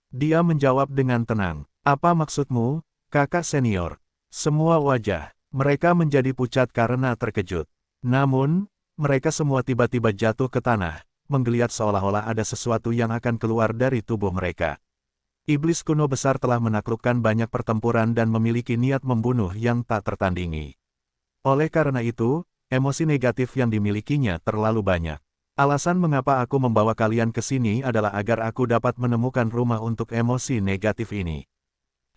Dia menjawab dengan tenang, apa maksudmu, kakak senior? Semua wajah mereka menjadi pucat karena terkejut. Namun, mereka semua tiba-tiba jatuh ke tanah, menggeliat seolah-olah ada sesuatu yang akan keluar dari tubuh mereka. Iblis kuno besar telah menaklukkan banyak pertempuran dan memiliki niat membunuh yang tak tertandingi. Oleh karena itu, emosi negatif yang dimilikinya terlalu banyak. Alasan mengapa aku membawa kalian ke sini adalah agar aku dapat menemukan rumah untuk emosi negatif ini.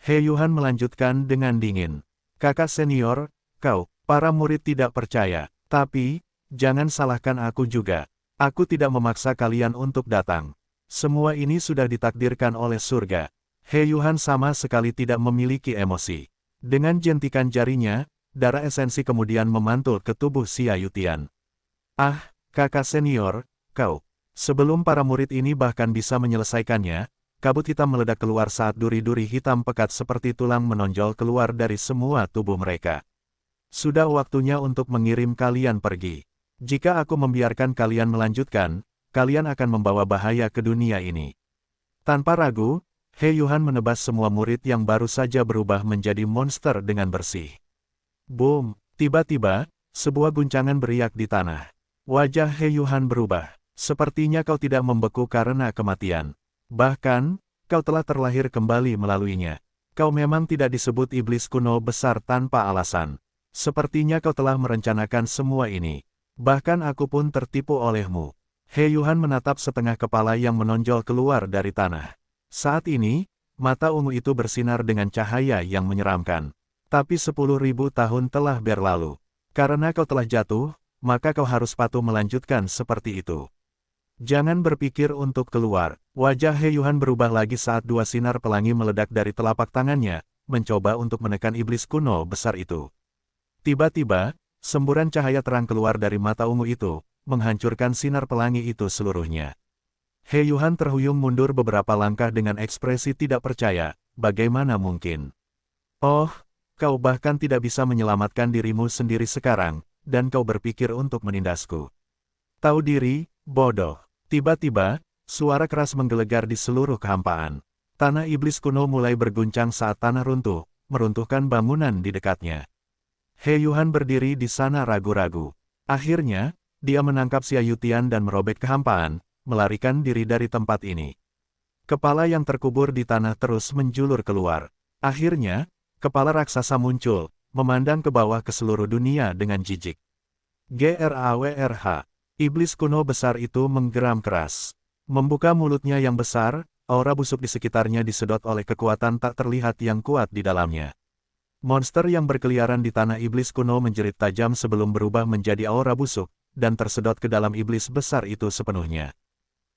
He Yuhan melanjutkan dengan dingin. Kakak senior, kau, para murid tidak percaya. Tapi, jangan salahkan aku juga. Aku tidak memaksa kalian untuk datang. Semua ini sudah ditakdirkan oleh surga. He Yuhan sama sekali tidak memiliki emosi. Dengan jentikan jarinya, darah esensi kemudian memantul ke tubuh Xia Yutian. Ah, kakak senior, kau. Sebelum para murid ini bahkan bisa menyelesaikannya, kabut hitam meledak keluar saat duri-duri hitam pekat seperti tulang menonjol keluar dari semua tubuh mereka. Sudah waktunya untuk mengirim kalian pergi. Jika aku membiarkan kalian melanjutkan, kalian akan membawa bahaya ke dunia ini. Tanpa ragu, He Yuhan menebas semua murid yang baru saja berubah menjadi monster dengan bersih. Boom! Tiba-tiba, sebuah guncangan beriak di tanah. Wajah He Yuhan berubah. Sepertinya kau tidak membeku karena kematian. Bahkan, kau telah terlahir kembali melaluinya. Kau memang tidak disebut iblis kuno besar tanpa alasan. Sepertinya kau telah merencanakan semua ini. Bahkan aku pun tertipu olehmu. He Yuhan menatap setengah kepala yang menonjol keluar dari tanah. Saat ini, mata ungu itu bersinar dengan cahaya yang menyeramkan. Tapi 10.000 tahun telah berlalu. Karena kau telah jatuh, maka kau harus patuh melanjutkan seperti itu. Jangan berpikir untuk keluar. Wajah He Yuhan berubah lagi saat dua sinar pelangi meledak dari telapak tangannya, mencoba untuk menekan iblis kuno besar itu. Tiba-tiba, semburan cahaya terang keluar dari mata ungu itu, menghancurkan sinar pelangi itu seluruhnya. He Yuhan terhuyung mundur beberapa langkah dengan ekspresi tidak percaya, bagaimana mungkin? Oh, kau bahkan tidak bisa menyelamatkan dirimu sendiri sekarang, dan kau berpikir untuk menindasku. Tahu diri, bodoh. Tiba-tiba, suara keras menggelegar di seluruh kehampaan. Tanah iblis kuno mulai berguncang saat tanah runtuh, meruntuhkan bangunan di dekatnya. He Yuhan berdiri di sana ragu-ragu. Akhirnya, dia menangkap Xia Yutian dan merobek kehampaan, melarikan diri dari tempat ini. Kepala yang terkubur di tanah terus menjulur keluar. Akhirnya, kepala raksasa muncul, memandang ke bawah ke seluruh dunia dengan jijik. GRAWRH. Iblis kuno besar itu menggeram keras. Membuka mulutnya yang besar, aura busuk di sekitarnya disedot oleh kekuatan tak terlihat yang kuat di dalamnya. Monster yang berkeliaran di tanah iblis kuno menjerit tajam sebelum berubah menjadi aura busuk, dan tersedot ke dalam iblis besar itu sepenuhnya.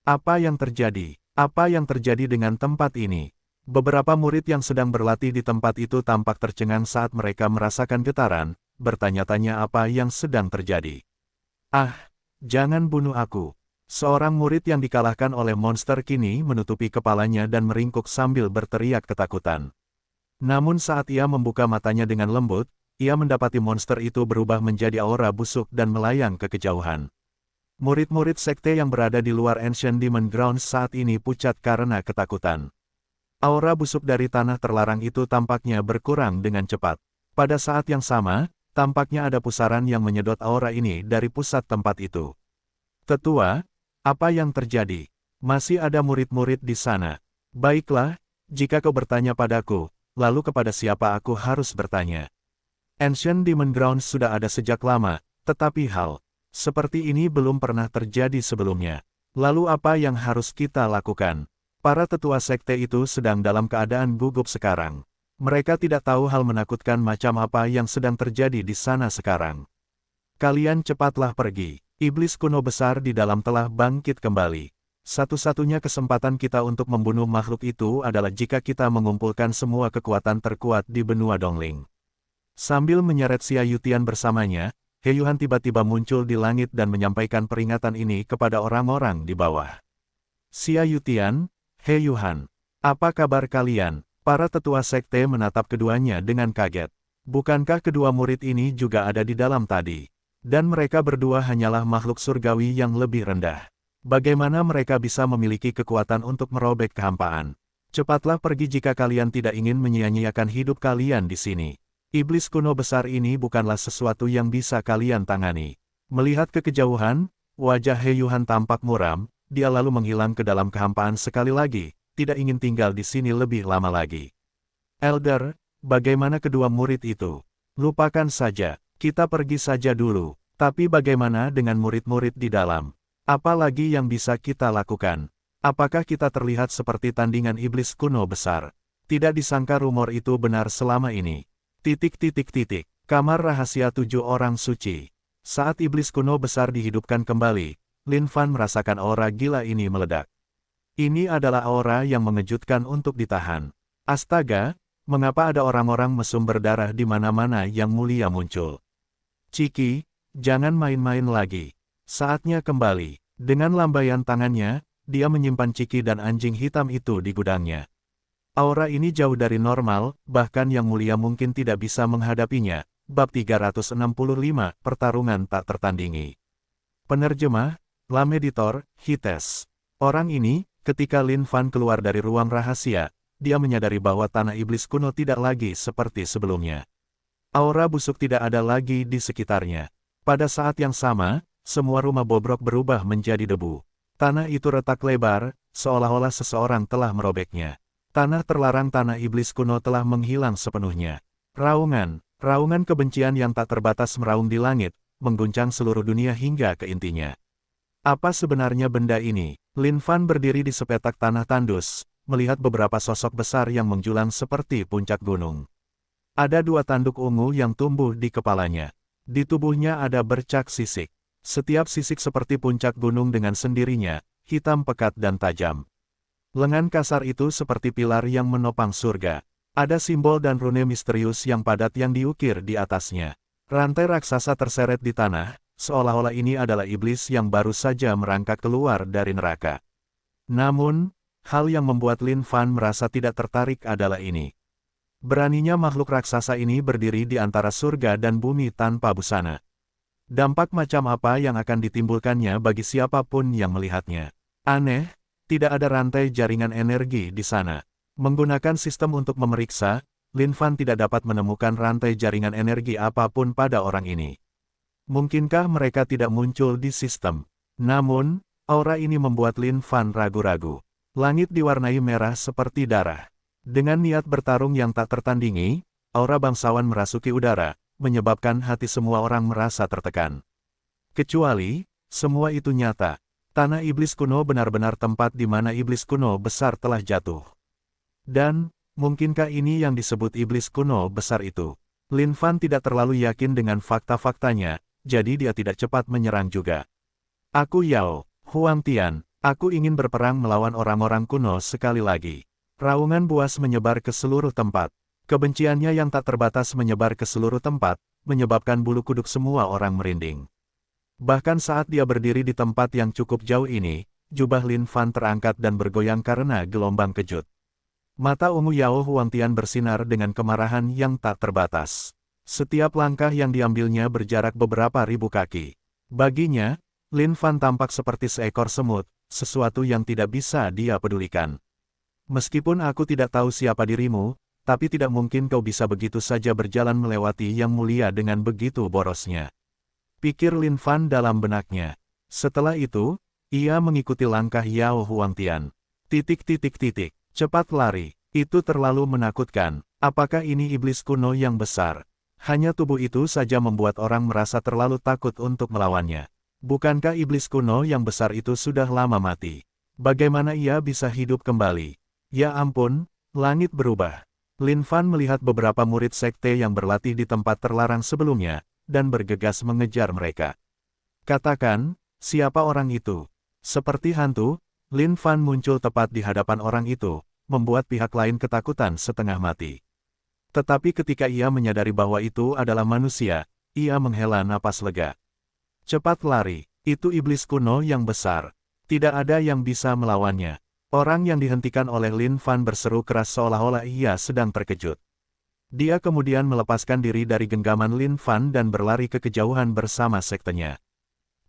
Apa yang terjadi? Apa yang terjadi dengan tempat ini? Beberapa murid yang sedang berlatih di tempat itu tampak tercengang saat mereka merasakan getaran, bertanya-tanya apa yang sedang terjadi. Ah, jangan bunuh aku. Seorang murid yang dikalahkan oleh monster kini menutupi kepalanya dan meringkuk sambil berteriak ketakutan. Namun saat ia membuka matanya dengan lembut, ia mendapati monster itu berubah menjadi aura busuk dan melayang ke kejauhan. Murid-murid sekte yang berada di luar Ancient Demon Grounds saat ini pucat karena ketakutan. Aura busuk dari tanah terlarang itu tampaknya berkurang dengan cepat. Pada saat yang sama, tampaknya ada pusaran yang menyedot aura ini dari pusat tempat itu. Tetua, apa yang terjadi? Masih ada murid-murid di sana. Baiklah, jika kau bertanya padaku, lalu kepada siapa aku harus bertanya? Ancient Demon Grounds sudah ada sejak lama, tetapi hal seperti ini belum pernah terjadi sebelumnya. Lalu apa yang harus kita lakukan? Para tetua sekte itu sedang dalam keadaan gugup sekarang. Mereka tidak tahu hal menakutkan macam apa yang sedang terjadi di sana sekarang. Kalian cepatlah pergi. Iblis kuno besar di dalam telah bangkit kembali. Satu-satunya kesempatan kita untuk membunuh makhluk itu adalah jika kita mengumpulkan semua kekuatan terkuat di benua Dongling. Sambil menyeret Xia Yutian bersamanya, He Yuhan tiba-tiba muncul di langit dan menyampaikan peringatan ini kepada orang-orang di bawah. Xia Yutian, He Yuhan, apa kabar kalian? Para tetua sekte menatap keduanya dengan kaget. Bukankah kedua murid ini juga ada di dalam tadi? Dan mereka berdua hanyalah makhluk surgawi yang lebih rendah. Bagaimana mereka bisa memiliki kekuatan untuk merobek kehampaan? Cepatlah pergi jika kalian tidak ingin menyia-nyiakan hidup kalian di sini. Iblis kuno besar ini bukanlah sesuatu yang bisa kalian tangani. Melihat ke kejauhan, wajah He Yuhan tampak muram, dia lalu menghilang ke dalam kehampaan sekali lagi, tidak ingin tinggal di sini lebih lama lagi. Elder, bagaimana kedua murid itu? Lupakan saja, kita pergi saja dulu. Tapi bagaimana dengan murid-murid di dalam? Apa lagi yang bisa kita lakukan? Apakah kita terlihat seperti tandingan iblis kuno besar? Tidak disangka rumor itu benar selama ini. Kamar rahasia 7 orang suci. Saat iblis kuno besar dihidupkan kembali, Lin Fan merasakan aura gila ini meledak. Ini adalah aura yang mengejutkan untuk ditahan. Astaga, mengapa ada orang-orang mesum berdarah di mana-mana yang mulia muncul? Ciki, jangan main-main lagi. Saatnya kembali. Dengan lambaian tangannya, dia menyimpan Ciki dan anjing hitam itu di gudangnya. Aura ini jauh dari normal, bahkan yang mulia mungkin tidak bisa menghadapinya. Bab 365, Pertarungan tak tertandingi. Penerjemah, Lam Editor, Hites. Orang ini, ketika Lin Fan keluar dari ruang rahasia, dia menyadari bahwa tanah iblis kuno tidak lagi seperti sebelumnya. Aura busuk tidak ada lagi di sekitarnya. Pada saat yang sama, semua rumah bobrok berubah menjadi debu. Tanah itu retak lebar, seolah-olah seseorang telah merobeknya. Tanah terlarang tanah iblis kuno telah menghilang sepenuhnya. Raungan kebencian yang tak terbatas meraung di langit, mengguncang seluruh dunia hingga ke intinya. Apa sebenarnya benda ini? Lin Fan berdiri di sepetak tanah tandus, melihat beberapa sosok besar yang menjulang seperti puncak gunung. Ada 2 tanduk ungu yang tumbuh di kepalanya. Di tubuhnya ada bercak sisik. Setiap sisik seperti puncak gunung dengan sendirinya, hitam pekat dan tajam. Lengan kasar itu seperti pilar yang menopang surga. Ada simbol dan rune misterius yang padat yang diukir di atasnya. Rantai raksasa terseret di tanah, seolah-olah ini adalah iblis yang baru saja merangkak keluar dari neraka. Namun, hal yang membuat Lin Fan merasa tidak tertarik adalah ini. Beraninya makhluk raksasa ini berdiri di antara surga dan bumi tanpa busana. Dampak macam apa yang akan ditimbulkannya bagi siapapun yang melihatnya? Aneh. Tidak ada rantai jaringan energi di sana. Menggunakan sistem untuk memeriksa, Lin Fan tidak dapat menemukan rantai jaringan energi apapun pada orang ini. Mungkinkah mereka tidak muncul di sistem? Namun, Aura ini membuat Lin Fan ragu-ragu. Langit diwarnai merah seperti darah. Dengan niat bertarung yang tak tertandingi, aura bangsawan merasuki udara, menyebabkan hati semua orang merasa tertekan. Kecuali, semua itu nyata. Tanah iblis kuno benar-benar tempat di mana iblis kuno besar telah jatuh. Dan, mungkinkah ini yang disebut iblis kuno besar itu? Lin Fan tidak terlalu yakin dengan fakta-faktanya, jadi dia tidak cepat menyerang juga. Aku Yao Huangtian, aku ingin berperang melawan orang-orang kuno sekali lagi. Raungan buas menyebar ke seluruh tempat. Kebenciannya yang tak terbatas menyebar ke seluruh tempat, menyebabkan bulu kuduk semua orang merinding. Bahkan saat dia berdiri di tempat yang cukup jauh ini, jubah Lin Fan terangkat dan bergoyang karena gelombang kejut. Mata ungu Yao Huangtian bersinar dengan kemarahan yang tak terbatas. Setiap langkah yang diambilnya berjarak beberapa ribu kaki. Baginya, Lin Fan tampak seperti seekor semut, sesuatu yang tidak bisa dia pedulikan. Meskipun aku tidak tahu siapa dirimu, tapi tidak mungkin kau bisa begitu saja berjalan melewati yang mulia dengan begitu borosnya. Pikir Lin Fan dalam benaknya. Setelah itu, ia mengikuti langkah Yao Huangtian. Cepat lari, itu terlalu menakutkan. Apakah ini iblis kuno yang besar? Hanya tubuh itu saja membuat orang merasa terlalu takut untuk melawannya. Bukankah iblis kuno yang besar itu sudah lama mati? Bagaimana ia bisa hidup kembali? Ya ampun, langit berubah. Lin Fan melihat beberapa murid sekte yang berlatih di tempat terlarang sebelumnya, dan bergegas mengejar mereka. Katakan, siapa orang itu? Seperti hantu, Lin Fan muncul tepat di hadapan orang itu, membuat pihak lain ketakutan setengah mati. Tetapi ketika ia menyadari bahwa itu adalah manusia, ia menghela napas lega. Cepat lari, itu iblis kuno yang besar. Tidak ada yang bisa melawannya. Orang yang dihentikan oleh Lin Fan berseru keras seolah-olah ia sedang terkejut. Dia kemudian melepaskan diri dari genggaman Lin Fan dan berlari ke kejauhan bersama sektenya.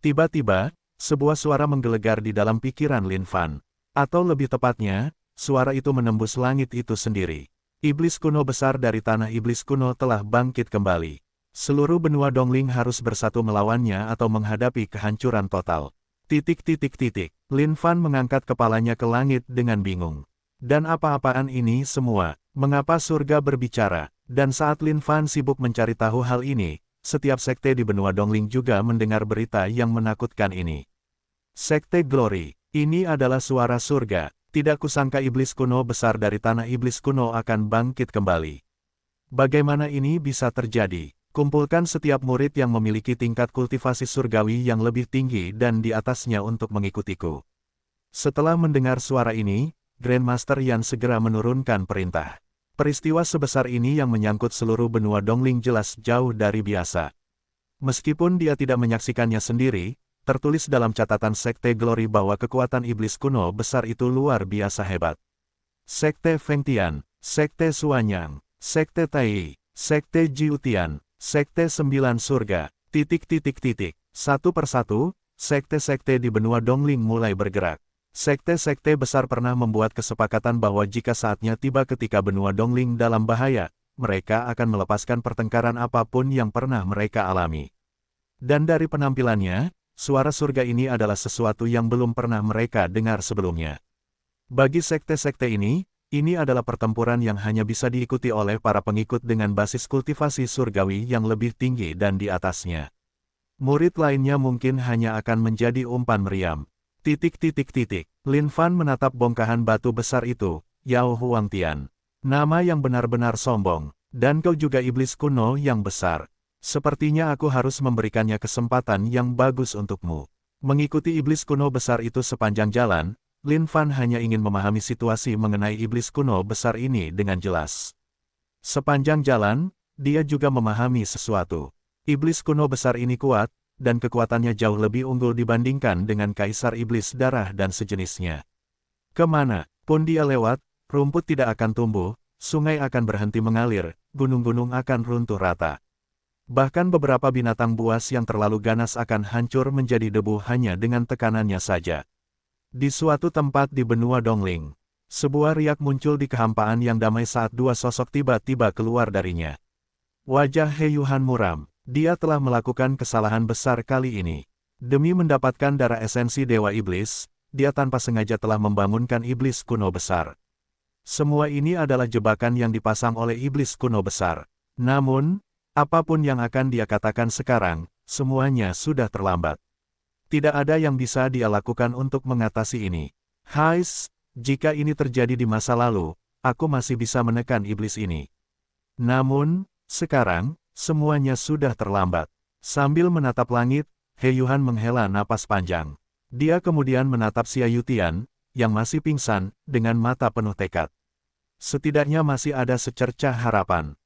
Tiba-tiba, sebuah suara menggelegar di dalam pikiran Lin Fan. Atau lebih tepatnya, suara itu menembus langit itu sendiri. Iblis kuno besar dari tanah iblis kuno telah bangkit kembali. Seluruh benua Dongling harus bersatu melawannya atau menghadapi kehancuran total. Lin Fan mengangkat kepalanya ke langit dengan bingung. Dan apa-apaan ini semua? Mengapa surga berbicara? Dan saat Lin Fan sibuk mencari tahu hal ini, setiap sekte di benua Dongling juga mendengar berita yang menakutkan ini. Sekte Glory, ini adalah suara surga. Tidak kusangka iblis kuno besar dari tanah iblis kuno akan bangkit kembali. Bagaimana ini bisa terjadi? Kumpulkan setiap murid yang memiliki tingkat kultivasi surgawi yang lebih tinggi dan di atasnya untuk mengikutiku. Setelah mendengar suara ini, Grandmaster Yan segera menurunkan perintah. Peristiwa sebesar ini yang menyangkut seluruh benua Dongling jelas jauh dari biasa. Meskipun dia tidak menyaksikannya sendiri, tertulis dalam catatan Sekte Glory bahwa kekuatan iblis kuno besar itu luar biasa hebat. Sekte Fengtian, Sekte Suanyang, Sekte Tai, Sekte Jiutian, Sekte Sembilan Surga, Satu persatu, sekte-sekte di benua Dongling mulai bergerak. Sekte-sekte besar pernah membuat kesepakatan bahwa jika saatnya tiba ketika benua Dongling dalam bahaya, mereka akan melepaskan pertengkaran apapun yang pernah mereka alami. Dan dari penampilannya, suara surga ini adalah sesuatu yang belum pernah mereka dengar sebelumnya. Bagi sekte-sekte ini adalah pertempuran yang hanya bisa diikuti oleh para pengikut dengan basis kultivasi surgawi yang lebih tinggi dan di atasnya. Murid lainnya mungkin hanya akan menjadi umpan meriam. Lin Fan menatap bongkahan batu besar itu, Yao Huangtian. Nama yang benar-benar sombong, dan kau juga iblis kuno yang besar. Sepertinya aku harus memberikannya kesempatan yang bagus untukmu. Mengikuti iblis kuno besar itu sepanjang jalan, Lin Fan hanya ingin memahami situasi mengenai iblis kuno besar ini dengan jelas. Sepanjang jalan, dia juga memahami sesuatu. Iblis kuno besar ini kuat, dan kekuatannya jauh lebih unggul dibandingkan dengan Kaisar Iblis Darah dan sejenisnya. Kemana pun dia lewat, rumput tidak akan tumbuh, sungai akan berhenti mengalir, gunung-gunung akan runtuh rata. Bahkan beberapa binatang buas yang terlalu ganas akan hancur menjadi debu hanya dengan tekanannya saja. Di suatu tempat di benua Dongling, sebuah riak muncul di kehampaan yang damai saat dua sosok tiba-tiba keluar darinya. Wajah He Yuhan muram, dia telah melakukan kesalahan besar kali ini. Demi mendapatkan darah esensi Dewa Iblis, dia tanpa sengaja telah membangunkan iblis kuno besar. Semua ini adalah jebakan yang dipasang oleh iblis kuno besar. Namun, apapun yang akan dia katakan sekarang, semuanya sudah terlambat. Tidak ada yang bisa dia lakukan untuk mengatasi ini. Hais, jika ini terjadi di masa lalu, aku masih bisa menekan iblis ini. Namun, sekarang, semuanya sudah terlambat. Sambil menatap langit, He Yuhan menghela napas panjang. Dia kemudian menatap Xia Yutian, yang masih pingsan, dengan mata penuh tekad. Setidaknya masih ada secercah harapan.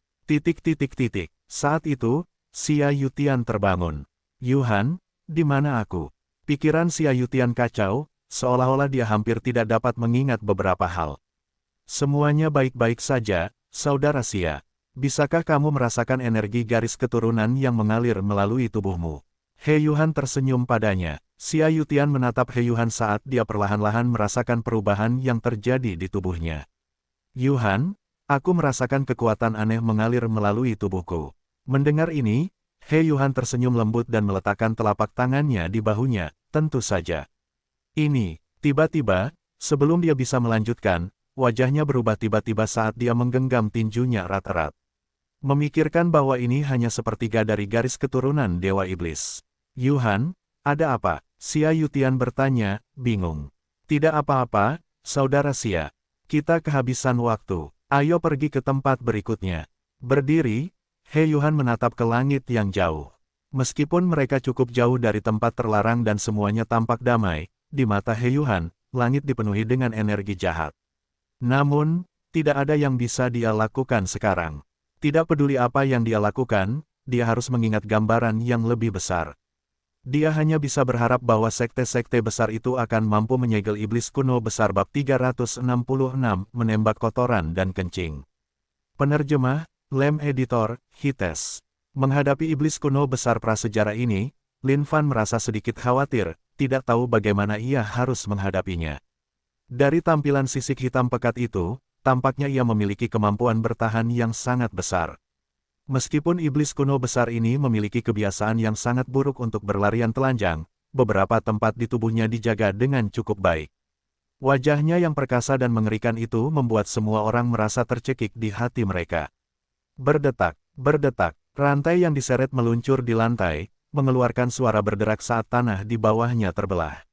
Saat itu, Xia Yutian terbangun. Yuhan, di mana aku? Pikiran Xia Yutian kacau, seolah-olah dia hampir tidak dapat mengingat beberapa hal. Semuanya baik-baik saja, saudara Xia. Bisakah kamu merasakan energi garis keturunan yang mengalir melalui tubuhmu? He Yuhan tersenyum padanya. Xia Yutian menatap He Yuhan saat dia perlahan-lahan merasakan perubahan yang terjadi di tubuhnya. Yuhan, aku merasakan kekuatan aneh mengalir melalui tubuhku. Mendengar ini, He Yuhan tersenyum lembut dan meletakkan telapak tangannya di bahunya, tentu saja. Ini, tiba-tiba, sebelum dia bisa melanjutkan, wajahnya berubah tiba-tiba saat dia menggenggam tinjunya erat-erat. Memikirkan bahwa ini hanya sepertiga dari garis keturunan Dewa Iblis. Yuhan, ada apa? Xia Yutian bertanya, bingung. Tidak apa-apa, saudara Xia. Kita kehabisan waktu. Ayo pergi ke tempat berikutnya. Berdiri, He Yuhan menatap ke langit yang jauh. Meskipun mereka cukup jauh dari tempat terlarang dan semuanya tampak damai, di mata He Yuhan, langit dipenuhi dengan energi jahat. Namun, tidak ada yang bisa dia lakukan sekarang. Tidak peduli apa yang dia lakukan, dia harus mengingat gambaran yang lebih besar. Dia hanya bisa berharap bahwa sekte-sekte besar itu akan mampu menyegel iblis kuno besar bab 366, menembak kotoran dan kencing. Penerjemah, Lem Editor, Hites. Menghadapi iblis kuno besar prasejarah ini, Lin Fan merasa sedikit khawatir, tidak tahu bagaimana ia harus menghadapinya. Dari tampilan sisik hitam pekat itu, tampaknya ia memiliki kemampuan bertahan yang sangat besar. Meskipun iblis kuno besar ini memiliki kebiasaan yang sangat buruk untuk berlarian telanjang, beberapa tempat di tubuhnya dijaga dengan cukup baik. Wajahnya yang perkasa dan mengerikan itu membuat semua orang merasa tercekik di hati mereka. Berdetak, rantai yang diseret meluncur di lantai, mengeluarkan suara berderak saat tanah di bawahnya terbelah.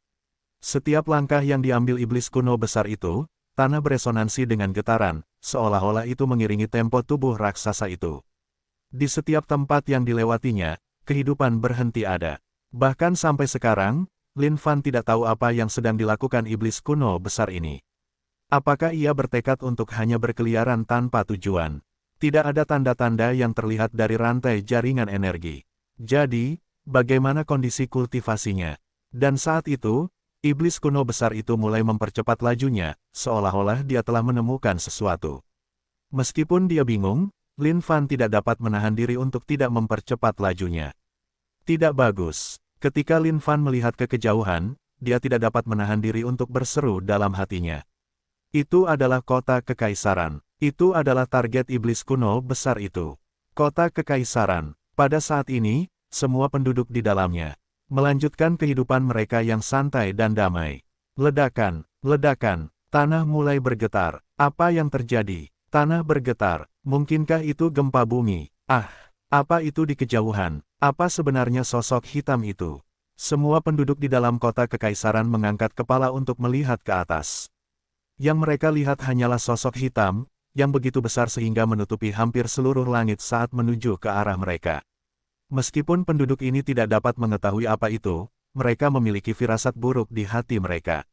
Setiap langkah yang diambil iblis kuno besar itu, tanah beresonansi dengan getaran, seolah-olah itu mengiringi tempo tubuh raksasa itu. Di setiap tempat yang dilewatinya, kehidupan berhenti ada. Bahkan sampai sekarang, Lin Fan tidak tahu apa yang sedang dilakukan iblis kuno besar ini. Apakah ia bertekad untuk hanya berkeliaran tanpa tujuan? Tidak ada tanda-tanda yang terlihat dari rantai jaringan energi. Jadi, bagaimana kondisi kultivasinya? Dan saat itu, iblis kuno besar itu mulai mempercepat lajunya, seolah-olah dia telah menemukan sesuatu. Meskipun dia bingung, Lin Fan tidak dapat menahan diri untuk tidak mempercepat lajunya. Tidak bagus. Ketika Lin Fan melihat ke kejauhan, dia tidak dapat menahan diri untuk berseru dalam hatinya. Itu adalah kota kekaisaran. Itu adalah target iblis kuno besar itu. Kota kekaisaran. Pada saat ini, semua penduduk di dalamnya melanjutkan kehidupan mereka yang santai dan damai. Ledakan, tanah mulai bergetar. Apa yang terjadi? Tanah bergetar. Mungkinkah itu gempa bumi? Apa itu di kejauhan? Apa sebenarnya sosok hitam itu? Semua penduduk di dalam kota kekaisaran mengangkat kepala untuk melihat ke atas. Yang mereka lihat hanyalah sosok hitam, yang begitu besar sehingga menutupi hampir seluruh langit saat menuju ke arah mereka. Meskipun penduduk ini tidak dapat mengetahui apa itu, mereka memiliki firasat buruk di hati mereka.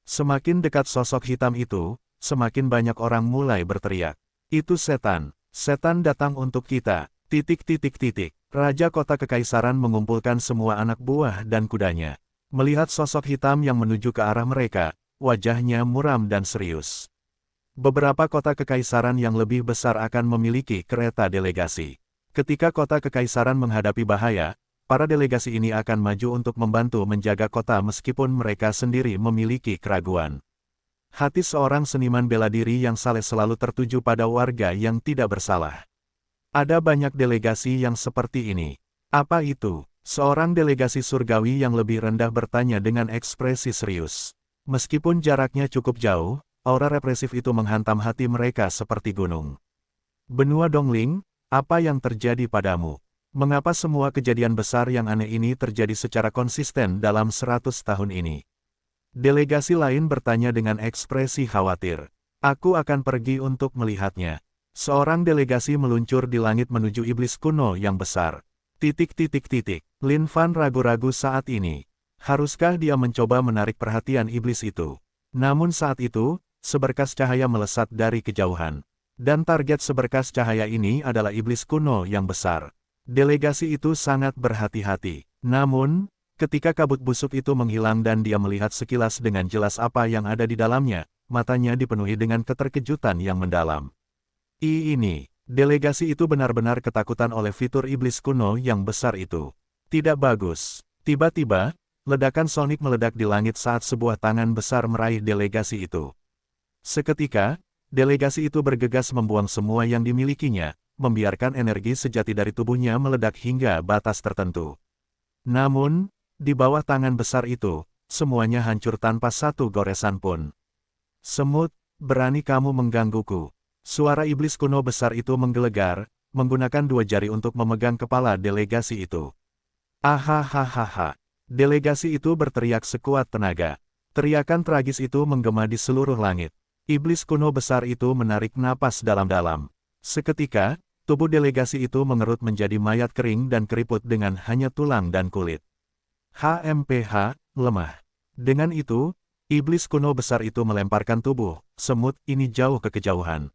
Semakin dekat sosok hitam itu, semakin banyak orang mulai berteriak. Itu setan. Setan datang untuk kita. Raja kota kekaisaran mengumpulkan semua anak buah dan kudanya. Melihat sosok hitam yang menuju ke arah mereka, wajahnya muram dan serius. Beberapa kota kekaisaran yang lebih besar akan memiliki kereta delegasi. Ketika kota kekaisaran menghadapi bahaya, para delegasi ini akan maju untuk membantu menjaga kota meskipun mereka sendiri memiliki keraguan. Hati seorang seniman bela diri yang saleh selalu tertuju pada warga yang tidak bersalah. Ada banyak delegasi yang seperti ini. Apa itu? Seorang delegasi surgawi yang lebih rendah bertanya dengan ekspresi serius. Meskipun jaraknya cukup jauh, aura represif itu menghantam hati mereka seperti gunung. Benua Dongling, apa yang terjadi padamu? Mengapa semua kejadian besar yang aneh ini terjadi secara konsisten dalam 100 tahun ini? Delegasi lain bertanya dengan ekspresi khawatir. Aku akan pergi untuk melihatnya. Seorang delegasi meluncur di langit menuju iblis kuno yang besar. Lin Fan ragu-ragu saat ini. Haruskah dia mencoba menarik perhatian iblis itu? Namun saat itu, seberkas cahaya melesat dari kejauhan. Dan target seberkas cahaya ini adalah iblis kuno yang besar. Delegasi itu sangat berhati-hati. Namun, ketika kabut busuk itu menghilang dan dia melihat sekilas dengan jelas apa yang ada di dalamnya, matanya dipenuhi dengan keterkejutan yang mendalam. Ini, delegasi itu benar-benar ketakutan oleh fitur iblis kuno yang besar itu. Tidak bagus. Tiba-tiba, ledakan sonik meledak di langit saat sebuah tangan besar meraih delegasi itu. Seketika, delegasi itu bergegas membuang semua yang dimilikinya, membiarkan energi sejati dari tubuhnya meledak hingga batas tertentu. Namun, di bawah tangan besar itu, semuanya hancur tanpa satu goresan pun. Semut, berani kamu menggangguku. Suara iblis kuno besar itu menggelegar, menggunakan dua jari untuk memegang kepala delegasi itu. Ahahaha. Delegasi itu berteriak sekuat tenaga. Teriakan tragis itu menggema di seluruh langit. Iblis kuno besar itu menarik napas dalam-dalam. Seketika, tubuh delegasi itu mengerut menjadi mayat kering dan keriput dengan hanya tulang dan kulit. HMPH, lemah. Dengan itu, iblis kuno besar itu melemparkan tubuh semut ini jauh ke kejauhan.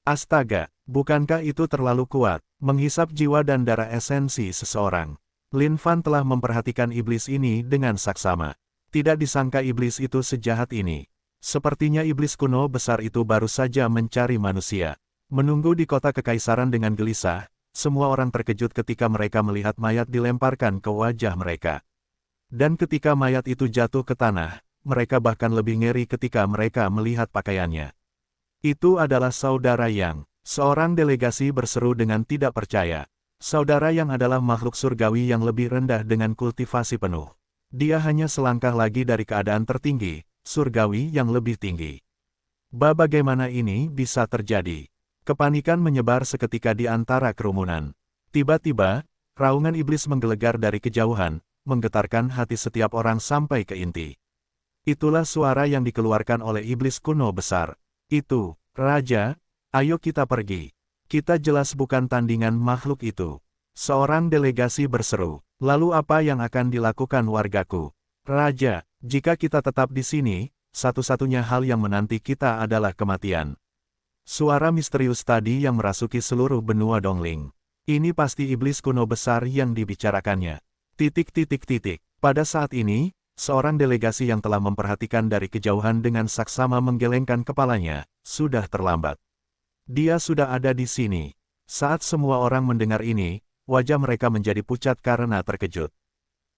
Astaga, bukankah itu terlalu kuat, menghisap jiwa dan darah esensi seseorang? Lin Fan telah memperhatikan iblis ini dengan saksama. Tidak disangka iblis itu sejahat ini. Sepertinya iblis kuno besar itu baru saja mencari manusia. Menunggu di kota kekaisaran dengan gelisah, semua orang terkejut ketika mereka melihat mayat dilemparkan ke wajah mereka. Dan ketika mayat itu jatuh ke tanah, mereka bahkan lebih ngeri ketika mereka melihat pakaiannya. Itu adalah Saudara Yang. Seorang delegasi berseru dengan tidak percaya. Saudara Yang adalah makhluk surgawi yang lebih rendah dengan kultivasi penuh. Dia hanya selangkah lagi dari keadaan tertinggi, surgawi yang lebih tinggi. Bagaimana ini bisa terjadi? Kepanikan menyebar seketika di antara kerumunan. Tiba-tiba, raungan iblis menggelegar dari kejauhan, menggetarkan hati setiap orang sampai ke inti. Itulah suara yang dikeluarkan oleh iblis kuno besar. Itu, Raja, ayo kita pergi. Kita jelas bukan tandingan makhluk itu. Seorang delegasi berseru. Lalu apa yang akan dilakukan wargaku? Raja, jika kita tetap di sini, satu-satunya hal yang menanti kita adalah kematian. Suara misterius tadi yang merasuki seluruh benua Dongling. Ini pasti iblis kuno besar yang dibicarakannya. Pada saat ini, seorang delegasi yang telah memperhatikan dari kejauhan dengan saksama menggelengkan kepalanya, sudah terlambat. Dia sudah ada di sini. Saat semua orang mendengar ini, wajah mereka menjadi pucat karena terkejut.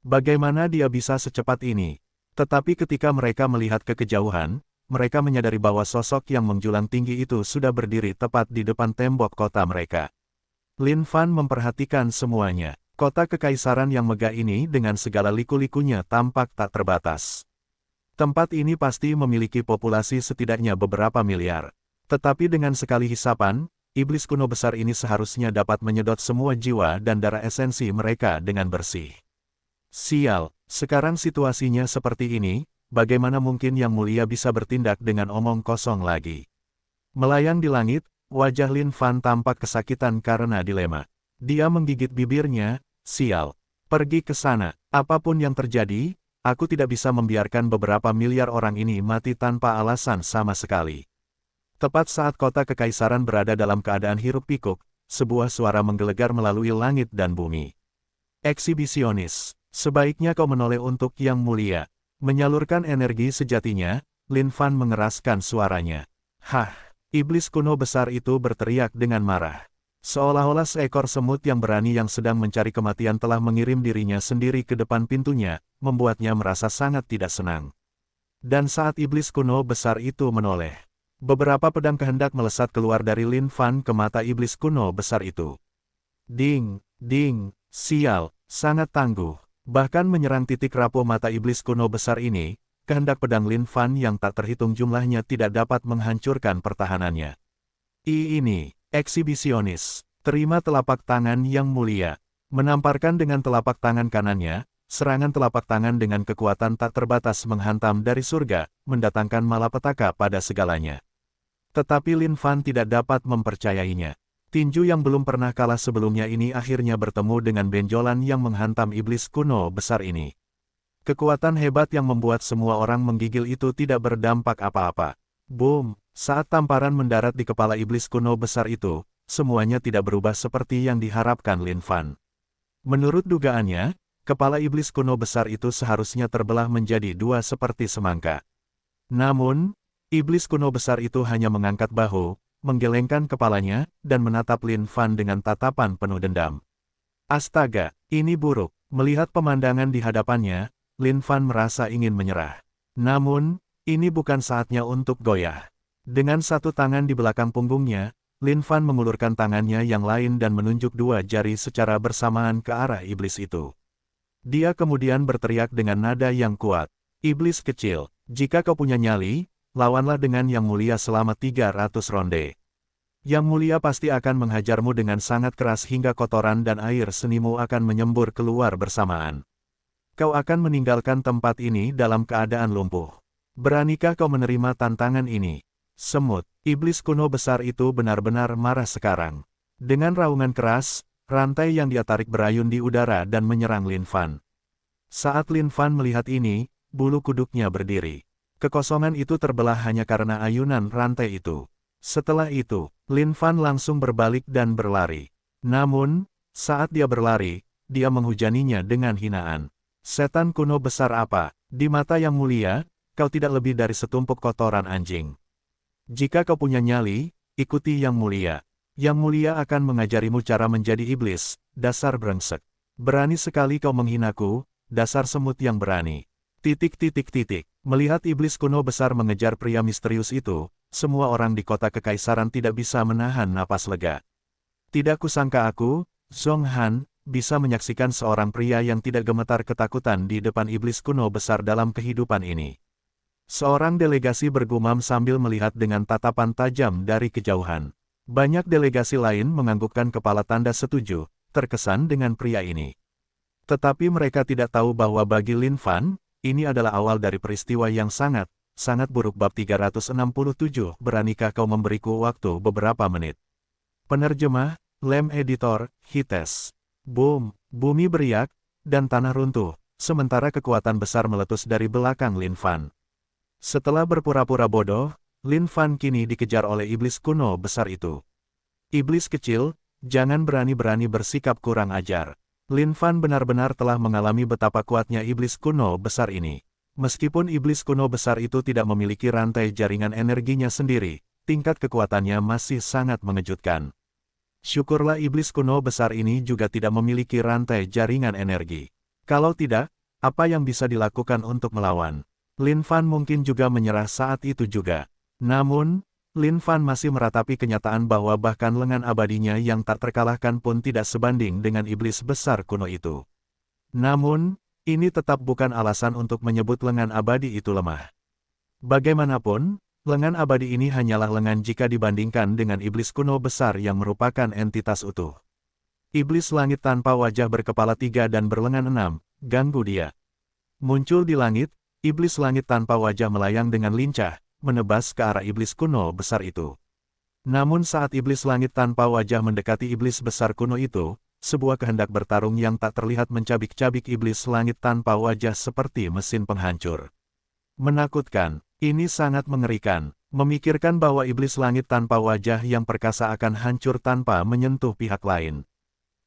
Bagaimana dia bisa secepat ini? Tetapi ketika mereka melihat ke kejauhan, mereka menyadari bahwa sosok yang menjulang tinggi itu sudah berdiri tepat di depan tembok kota mereka. Lin Fan memperhatikan semuanya. Kota kekaisaran yang megah ini dengan segala liku-likunya tampak tak terbatas. Tempat ini pasti memiliki populasi setidaknya beberapa miliar. Tetapi dengan sekali hisapan, iblis kuno besar ini seharusnya dapat menyedot semua jiwa dan darah esensi mereka dengan bersih. Sial, sekarang situasinya seperti ini, bagaimana mungkin Yang Mulia bisa bertindak dengan omong kosong lagi? Melayang di langit, wajah Lin Fan tampak kesakitan karena dilema. Dia menggigit bibirnya, sial. Pergi ke sana, apapun yang terjadi, aku tidak bisa membiarkan beberapa miliar orang ini mati tanpa alasan sama sekali. Tepat saat kota kekaisaran berada dalam keadaan hiruk-pikuk, sebuah suara menggelegar melalui langit dan bumi. Eksibisionis, sebaiknya kau menoleh untuk Yang Mulia. Menyalurkan energi sejatinya, Lin Fan mengeraskan suaranya. Hah, iblis kuno besar itu berteriak dengan marah. Seolah-olah seekor semut yang berani yang sedang mencari kematian telah mengirim dirinya sendiri ke depan pintunya, membuatnya merasa sangat tidak senang. Dan saat iblis kuno besar itu menoleh, beberapa pedang kehendak melesat keluar dari Lin Fan ke mata iblis kuno besar itu. Ding, ding, Sial, sangat tangguh. Bahkan menyerang titik rapuh mata iblis kuno besar ini, kehendak pedang Lin Fan yang tak terhitung jumlahnya tidak dapat menghancurkan pertahanannya. Ini, eksibisionis. Terima telapak tangan yang mulia. Menamparkan dengan telapak tangan kanannya, serangan telapak tangan dengan kekuatan tak terbatas menghantam dari surga, mendatangkan malapetaka pada segalanya. Tetapi Lin Fan tidak dapat mempercayainya. Tinju yang belum pernah kalah sebelumnya ini akhirnya bertemu dengan benjolan yang menghantam iblis kuno besar ini. Kekuatan hebat yang membuat semua orang menggigil itu tidak berdampak apa-apa. Boom! Saat tamparan mendarat di kepala iblis kuno besar itu, semuanya tidak berubah seperti yang diharapkan Lin Fan. Menurut dugaannya, kepala iblis kuno besar itu seharusnya terbelah menjadi dua seperti semangka. Namun, iblis kuno besar itu hanya mengangkat bahu, menggelengkan kepalanya, dan menatap Lin Fan dengan tatapan penuh dendam. Astaga, ini buruk. Melihat pemandangan di hadapannya, Lin Fan merasa ingin menyerah. Namun, ini bukan saatnya untuk goyah. Dengan satu tangan di belakang punggungnya, Lin Fan mengulurkan tangannya yang lain dan menunjuk dua jari secara bersamaan ke arah iblis itu. Dia kemudian berteriak dengan nada yang kuat. Iblis kecil, jika kau punya nyali, lawanlah dengan Yang Mulia selama 300 ronde. Yang Mulia pasti akan menghajarmu dengan sangat keras hingga kotoran dan air senimu akan menyembur keluar bersamaan. Kau akan meninggalkan tempat ini dalam keadaan lumpuh. Beranikah kau menerima tantangan ini? Semut, iblis kuno besar itu benar-benar marah sekarang. Dengan raungan keras, rantai yang dia tarik berayun di udara dan menyerang Lin Fan. Saat Lin Fan melihat ini, bulu kuduknya berdiri. Kekosongan itu terbelah hanya karena ayunan rantai itu. Setelah itu, Lin Fan langsung berbalik dan berlari. Namun, saat dia berlari, dia menghujaninya dengan hinaan. Setan kuno besar apa? Di mata Yang Mulia, kau tidak lebih dari setumpuk kotoran anjing. Jika kau punya nyali, ikuti Yang Mulia. Yang Mulia akan mengajarimu cara menjadi iblis, dasar brengsek. Berani sekali kau menghinaku, dasar semut yang berani. Melihat iblis kuno besar mengejar pria misterius itu, semua orang di kota kekaisaran tidak bisa menahan napas lega. Tidak kusangka aku, Zhong Han, bisa menyaksikan seorang pria yang tidak gemetar ketakutan di depan iblis kuno besar dalam kehidupan ini. Seorang delegasi bergumam sambil melihat dengan tatapan tajam dari kejauhan. Banyak delegasi lain menganggukkan kepala tanda setuju, terkesan dengan pria ini. Tetapi mereka tidak tahu bahwa bagi Lin Fan, ini adalah awal dari peristiwa yang sangat buruk. Bab 367, beranikah kau memberiku waktu beberapa menit? Penerjemah, Lem Editor, Hites. Boom, bumi beriak, dan tanah runtuh, sementara kekuatan besar meletus dari belakang Lin Fan. Setelah berpura-pura bodoh, Lin Fan kini dikejar oleh iblis kuno besar itu. Iblis kecil, jangan berani-berani bersikap kurang ajar. Lin Fan benar-benar telah mengalami betapa kuatnya iblis kuno besar ini. Meskipun iblis kuno besar itu tidak memiliki rantai jaringan energinya sendiri, tingkat kekuatannya masih sangat mengejutkan. Syukurlah iblis kuno besar ini juga tidak memiliki rantai jaringan energi. Kalau tidak, apa yang bisa dilakukan untuk melawan? Lin Fan mungkin juga menyerah saat itu juga. Namun, Lin Fan masih meratapi kenyataan bahwa bahkan lengan abadinya yang tak terkalahkan pun tidak sebanding dengan iblis besar kuno itu. Namun, ini tetap bukan alasan untuk menyebut lengan abadi itu lemah. Bagaimanapun, lengan abadi ini hanyalah lengan jika dibandingkan dengan iblis kuno besar yang merupakan entitas utuh. Iblis langit tanpa wajah berkepala 3 dan berlengan 6, ganggu dia. Muncul di langit, iblis langit tanpa wajah melayang dengan lincah, menebas ke arah iblis kuno besar itu. Namun saat iblis langit tanpa wajah mendekati iblis besar kuno itu, sebuah kehendak bertarung yang tak terlihat mencabik-cabik iblis langit tanpa wajah seperti mesin penghancur. Menakutkan, ini sangat mengerikan, memikirkan bahwa iblis langit tanpa wajah yang perkasa akan hancur tanpa menyentuh pihak lain.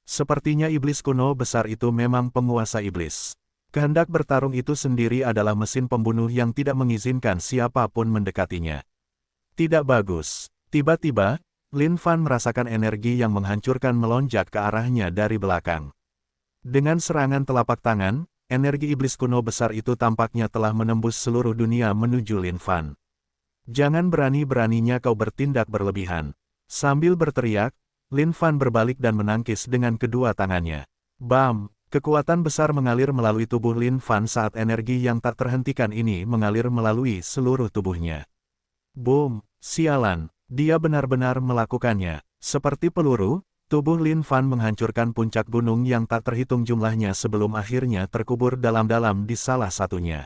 Sepertinya iblis kuno besar itu memang penguasa iblis. Kehendak bertarung itu sendiri adalah mesin pembunuh yang tidak mengizinkan siapapun mendekatinya. Tidak bagus. Tiba-tiba, Lin Fan merasakan energi yang menghancurkan melonjak ke arahnya dari belakang. Dengan serangan telapak tangan, energi iblis kuno besar itu tampaknya telah menembus seluruh dunia menuju Lin Fan. Jangan berani-beraninya kau bertindak berlebihan. Sambil berteriak, Lin Fan berbalik dan menangkis dengan kedua tangannya. Bam! Kekuatan besar mengalir melalui tubuh Lin Fan saat energi yang tak terhentikan ini mengalir melalui seluruh tubuhnya. Boom! Sialan! Dia benar-benar melakukannya. Seperti peluru, tubuh Lin Fan menghancurkan puncak gunung yang tak terhitung jumlahnya sebelum akhirnya terkubur dalam-dalam di salah satunya.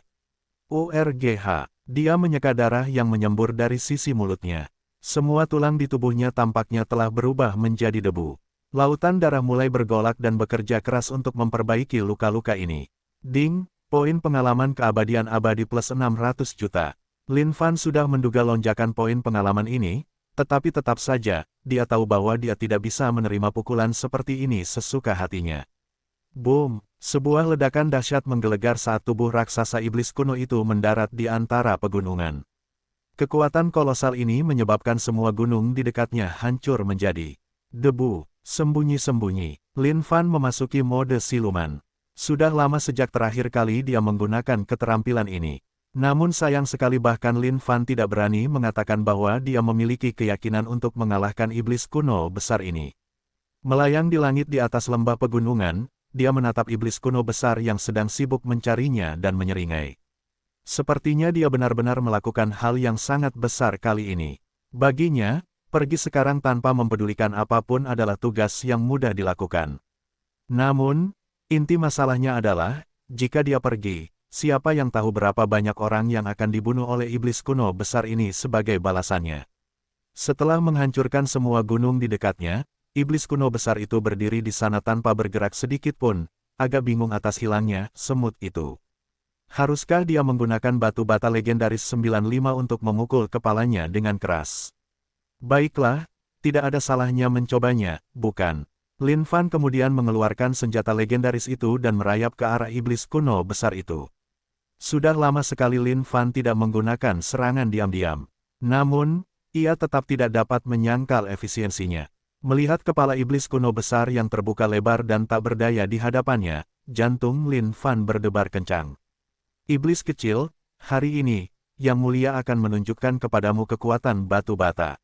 URGH! Dia menyeka darah yang menyembur dari sisi mulutnya. Semua tulang di tubuhnya tampaknya telah berubah menjadi debu. Lautan darah mulai bergolak dan bekerja keras untuk memperbaiki luka-luka ini. Ding! Poin pengalaman keabadian abadi plus 600 juta. Lin Fan sudah menduga lonjakan poin pengalaman ini, tetapi tetap saja, dia tahu bahwa dia tidak bisa menerima pukulan seperti ini sesuka hatinya. Boom! Sebuah ledakan dahsyat menggelegar saat tubuh raksasa iblis kuno itu mendarat di antara pegunungan. Kekuatan kolosal ini menyebabkan semua gunung di dekatnya hancur menjadi debu. Sembunyi-sembunyi, Lin Fan memasuki mode siluman. Sudah lama sejak terakhir kali dia menggunakan keterampilan ini. Namun sayang sekali bahkan Lin Fan tidak berani mengatakan bahwa dia memiliki keyakinan untuk mengalahkan iblis kuno besar ini. Melayang di langit di atas lembah pegunungan, dia menatap iblis kuno besar yang sedang sibuk mencarinya dan menyeringai. Sepertinya dia benar-benar melakukan hal yang sangat besar kali ini. Baginya, pergi sekarang tanpa mempedulikan apapun adalah tugas yang mudah dilakukan. Namun, inti masalahnya adalah, jika dia pergi, siapa yang tahu berapa banyak orang yang akan dibunuh oleh iblis kuno besar ini sebagai balasannya. Setelah menghancurkan semua gunung di dekatnya, iblis kuno besar itu berdiri di sana tanpa bergerak sedikit pun, agak bingung atas hilangnya semut itu. Haruskah dia menggunakan batu bata legendaris 95 untuk memukul kepalanya dengan keras? Baiklah, tidak ada salahnya mencobanya, bukan? Lin Fan kemudian mengeluarkan senjata legendaris itu dan merayap ke arah iblis kuno besar itu. Sudah lama sekali Lin Fan tidak menggunakan serangan diam-diam. Namun, ia tetap tidak dapat menyangkal efisiensinya. Melihat kepala iblis kuno besar yang terbuka lebar dan tak berdaya di hadapannya, jantung Lin Fan berdebar kencang. Iblis kecil, hari ini, Yang Mulia akan menunjukkan kepadamu kekuatan batu bata.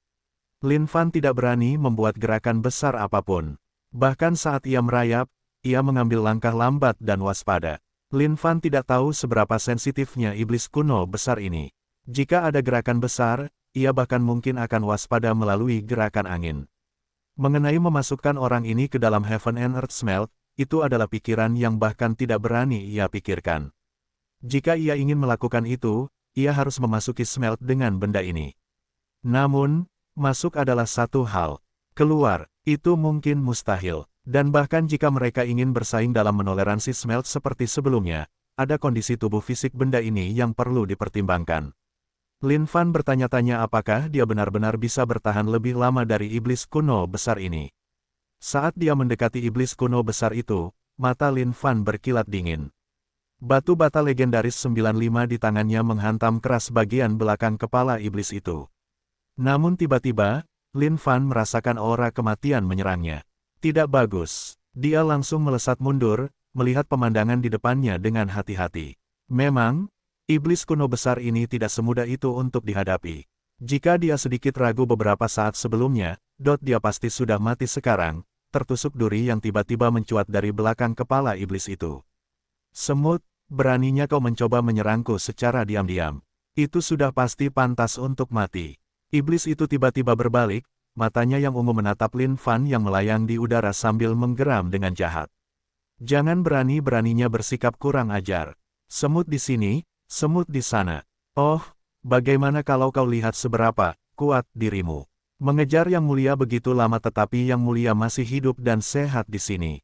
Lin Fan tidak berani membuat gerakan besar apapun. Bahkan saat ia merayap, ia mengambil langkah lambat dan waspada. Lin Fan tidak tahu seberapa sensitifnya iblis kuno besar ini. Jika ada gerakan besar, ia bahkan mungkin akan waspada melalui gerakan angin. Mengenai memasukkan orang ini ke dalam Heaven and Earth Smelt, itu adalah pikiran yang bahkan tidak berani ia pikirkan. Jika ia ingin melakukan itu, ia harus memasuki Smelt dengan benda ini. Namun, masuk adalah satu hal. Keluar, itu mungkin mustahil. Dan bahkan jika mereka ingin bersaing dalam menoleransi Smelt seperti sebelumnya, ada kondisi tubuh fisik benda ini yang perlu dipertimbangkan. Lin Fan bertanya-tanya apakah dia benar-benar bisa bertahan lebih lama dari iblis kuno besar ini. Saat dia mendekati iblis kuno besar itu, mata Lin Fan berkilat dingin. Batu bata legendaris 95 di tangannya menghantam keras bagian belakang kepala iblis itu. Namun tiba-tiba, Lin Fan merasakan aura kematian menyerangnya. Tidak bagus. Dia langsung melesat mundur, melihat pemandangan di depannya dengan hati-hati. Memang, iblis kuno besar ini tidak semudah itu untuk dihadapi. Jika dia sedikit ragu beberapa saat sebelumnya, dia pasti sudah mati sekarang, tertusuk duri yang tiba-tiba mencuat dari belakang kepala iblis itu. Semut, beraninya kau mencoba menyerangku secara diam-diam. Itu sudah pasti pantas untuk mati. Iblis itu tiba-tiba berbalik, matanya yang ungu menatap Lin Fan yang melayang di udara sambil menggeram dengan jahat. Jangan berani-beraninya bersikap kurang ajar. Semut di sini, semut di sana. Oh, bagaimana kalau kau lihat seberapa kuat dirimu? Mengejar Yang Mulia begitu lama tetapi Yang Mulia masih hidup dan sehat di sini.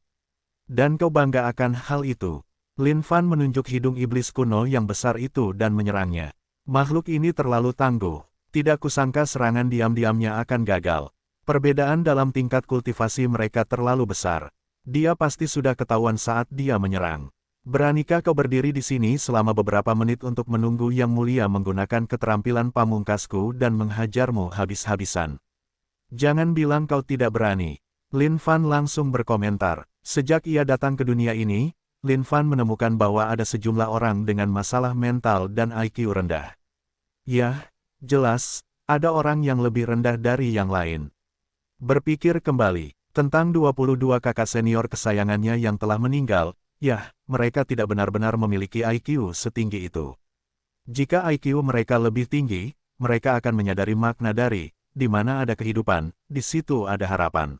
Dan kau bangga akan hal itu. Lin Fan menunjuk hidung iblis kuno yang besar itu dan menyerangnya. Makhluk ini terlalu tangguh. Tidak kusangka serangan diam-diamnya akan gagal. Perbedaan dalam tingkat kultivasi mereka terlalu besar. Dia pasti sudah ketahuan saat dia menyerang. Beranikah kau berdiri di sini selama beberapa menit untuk menunggu Yang Mulia menggunakan keterampilan pamungkasku dan menghajarmu habis-habisan? Jangan bilang kau tidak berani. Lin Fan langsung berkomentar. Sejak ia datang ke dunia ini, Lin Fan menemukan bahwa ada sejumlah orang dengan masalah mental dan IQ rendah. Ya, jelas, ada orang yang lebih rendah dari yang lain. Berpikir kembali, Tentang 22 kakak senior kesayangannya yang telah meninggal, yah, mereka tidak benar-benar memiliki IQ setinggi itu. Jika IQ mereka lebih tinggi, mereka akan menyadari makna dari, di mana ada kehidupan, di situ ada harapan.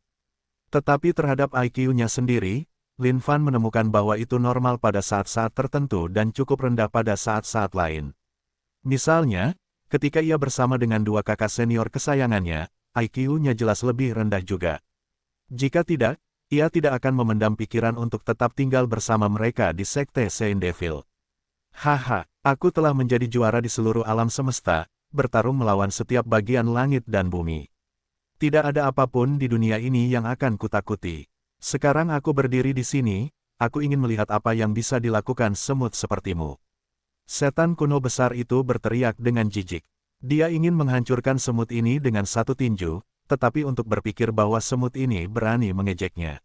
Tetapi terhadap IQ-nya sendiri, Lin Fan menemukan bahwa itu normal pada saat-saat tertentu dan cukup rendah pada saat-saat lain. Misalnya, ketika ia bersama dengan dua kakak senior kesayangannya, IQ-nya jelas lebih rendah juga. Jika tidak, ia tidak akan memendam pikiran untuk tetap tinggal bersama mereka di Sekte Saint Devil. Haha, aku telah menjadi juara di seluruh alam semesta, bertarung melawan setiap bagian langit dan bumi. Tidak ada apapun di dunia ini yang akan kutakuti. Sekarang aku berdiri di sini, aku ingin melihat apa yang bisa dilakukan semut sepertimu. Setan kuno besar itu berteriak dengan jijik. Dia ingin menghancurkan semut ini dengan satu tinju, tetapi untuk berpikir bahwa semut ini berani mengejeknya.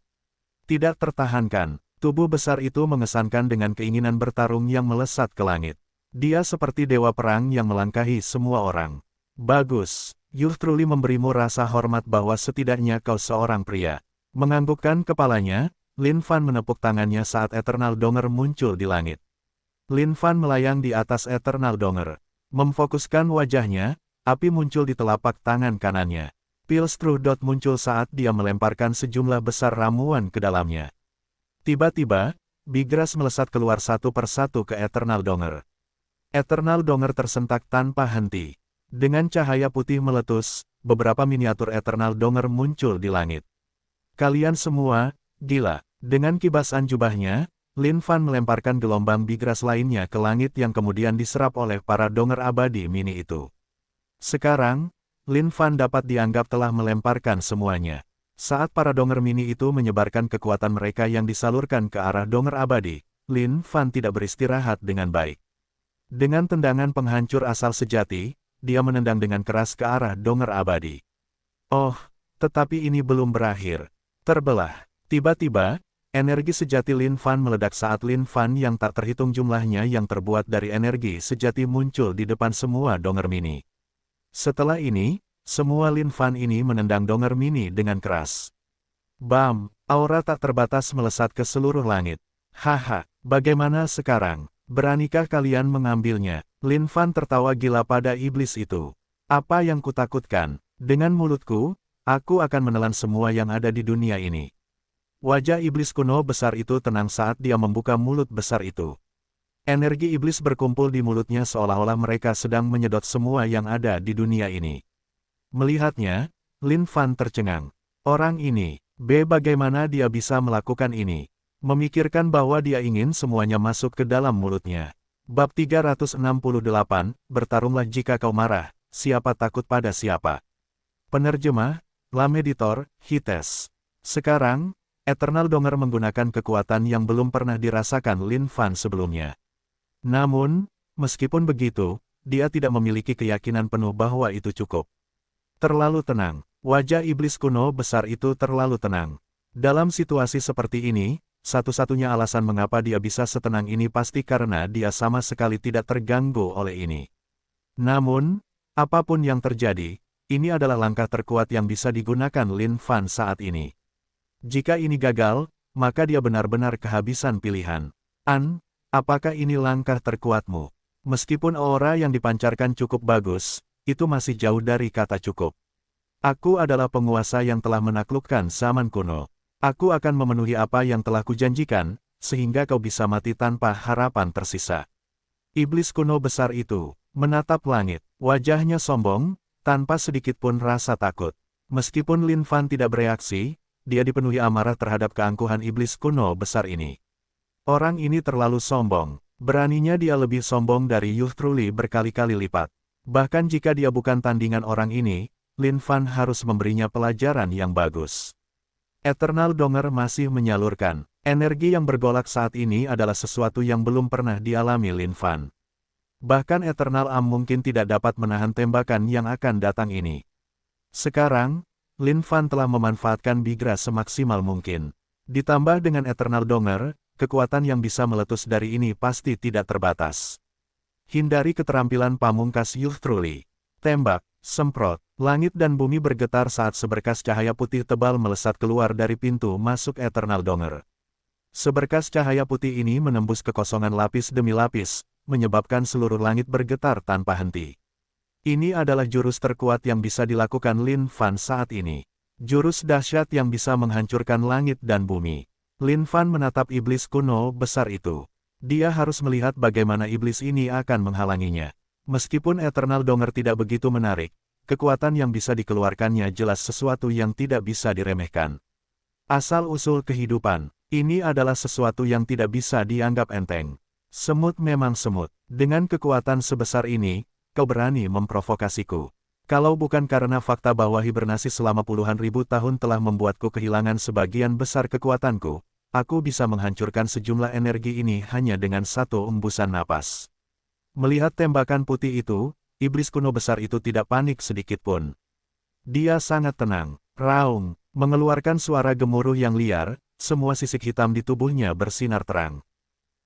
Tidak tertahankan, tubuh besar itu mengesankan dengan keinginan bertarung yang melesat ke langit. Dia seperti dewa perang yang melangkahi semua orang. Bagus, Youth Truly memberimu rasa hormat bahwa setidaknya kau seorang pria. Menganggukkan kepalanya, Lin Fan menepuk tangannya saat Eternal Donger muncul di langit. Lin Fan melayang di atas Eternal Donger. Memfokuskan wajahnya, api muncul di telapak tangan kanannya. Pilstrudot muncul saat dia melemparkan sejumlah besar ramuan ke dalamnya. Tiba-tiba, Bigras melesat keluar satu persatu ke Eternal Donger. Eternal Donger tersentak tanpa henti. Dengan cahaya putih meletus, beberapa miniatur Eternal Donger muncul di langit. Kalian semua, gila. Dengan kibasan jubahnya, Lin Fan melemparkan gelombang Bigras lainnya ke langit yang kemudian diserap oleh para Donger abadi mini itu. Sekarang, Lin Fan dapat dianggap telah melemparkan semuanya. Saat para Donger mini itu menyebarkan kekuatan mereka yang disalurkan ke arah Donger abadi, Lin Fan tidak beristirahat dengan baik. Dengan tendangan penghancur asal sejati, dia menendang dengan keras ke arah Donger abadi. Oh, tetapi ini belum berakhir. Terbelah. Tiba-tiba, energi sejati Lin Fan meledak saat Lin Fan yang tak terhitung jumlahnya yang terbuat dari energi sejati muncul di depan semua Donger mini. Setelah ini, semua Lin Fan ini menendang Donger mini dengan keras. Bam, aura tak terbatas melesat ke seluruh langit. Haha, bagaimana sekarang? Beranikah kalian mengambilnya? Lin Fan tertawa gila pada iblis itu. Apa yang kutakutkan? Dengan mulutku, aku akan menelan semua yang ada di dunia ini. Wajah iblis kuno besar itu tenang saat dia membuka mulut besar itu. Energi iblis berkumpul di mulutnya seolah-olah mereka sedang menyedot semua yang ada di dunia ini. Melihatnya, Lin Fan tercengang. Orang ini, bagaimana dia bisa melakukan ini? Memikirkan bahwa dia ingin semuanya masuk ke dalam mulutnya. Bab 368, bertarunglah jika kau marah, siapa takut pada siapa. Penerjemah, Lam Editor, Hites. Sekarang, Eternal Donger menggunakan kekuatan yang belum pernah dirasakan Lin Fan sebelumnya. Namun, meskipun begitu, dia tidak memiliki keyakinan penuh bahwa itu cukup. Terlalu tenang. Wajah iblis kuno besar itu terlalu tenang. Dalam situasi seperti ini, satu-satunya alasan mengapa dia bisa setenang ini pasti karena dia sama sekali tidak terganggu oleh ini. Namun, apapun yang terjadi, ini adalah langkah terkuat yang bisa digunakan Lin Fan saat ini. Jika ini gagal, maka dia benar-benar kehabisan pilihan. Apakah ini langkah terkuatmu? Meskipun aura yang dipancarkan cukup bagus, itu masih jauh dari kata cukup. Aku adalah penguasa yang telah menaklukkan zaman kuno. Aku akan memenuhi apa yang telah kujanjikan, sehingga kau bisa mati tanpa harapan tersisa. Iblis kuno besar itu menatap langit, wajahnya sombong, tanpa sedikit pun rasa takut. Meskipun Lin Fan tidak bereaksi, dia dipenuhi amarah terhadap keangkuhan iblis kuno besar ini. Orang ini terlalu sombong. Beraninya dia lebih sombong dari Youth Truly berkali-kali lipat. Bahkan jika dia bukan tandingan orang ini, Lin Fan harus memberinya pelajaran yang bagus. Eternal Donger masih menyalurkan. Energi yang bergolak saat ini adalah sesuatu yang belum pernah dialami Lin Fan. Bahkan Eternal Am mungkin tidak dapat menahan tembakan yang akan datang ini. Sekarang, Lin Fan telah memanfaatkan Bigras semaksimal mungkin. Ditambah dengan Eternal Donger, kekuatan yang bisa meletus dari ini pasti tidak terbatas. Hindari keterampilan pamungkas Youth Truly. Tembak, semprot, langit dan bumi bergetar saat seberkas cahaya putih tebal melesat keluar dari pintu masuk Eternal Donger. Seberkas cahaya putih ini menembus kekosongan lapis demi lapis, menyebabkan seluruh langit bergetar tanpa henti. Ini adalah jurus terkuat yang bisa dilakukan Lin Fan saat ini. Jurus dahsyat yang bisa menghancurkan langit dan bumi. Lin Fan menatap iblis kuno besar itu. Dia harus melihat bagaimana iblis ini akan menghalanginya. Meskipun Eternal Donger tidak begitu menarik, kekuatan yang bisa dikeluarkannya jelas sesuatu yang tidak bisa diremehkan. Asal-usul kehidupan, ini adalah sesuatu yang tidak bisa dianggap enteng. Semut memang semut. Dengan kekuatan sebesar ini, kau berani memprovokasiku. Kalau bukan karena fakta bahwa hibernasi selama puluhan ribu tahun telah membuatku kehilangan sebagian besar kekuatanku, aku bisa menghancurkan sejumlah energi ini hanya dengan satu embusan napas. Melihat tembakan putih itu, iblis kuno besar itu tidak panik sedikitpun. Dia sangat tenang, raung, mengeluarkan suara gemuruh yang liar, semua sisik hitam di tubuhnya bersinar terang.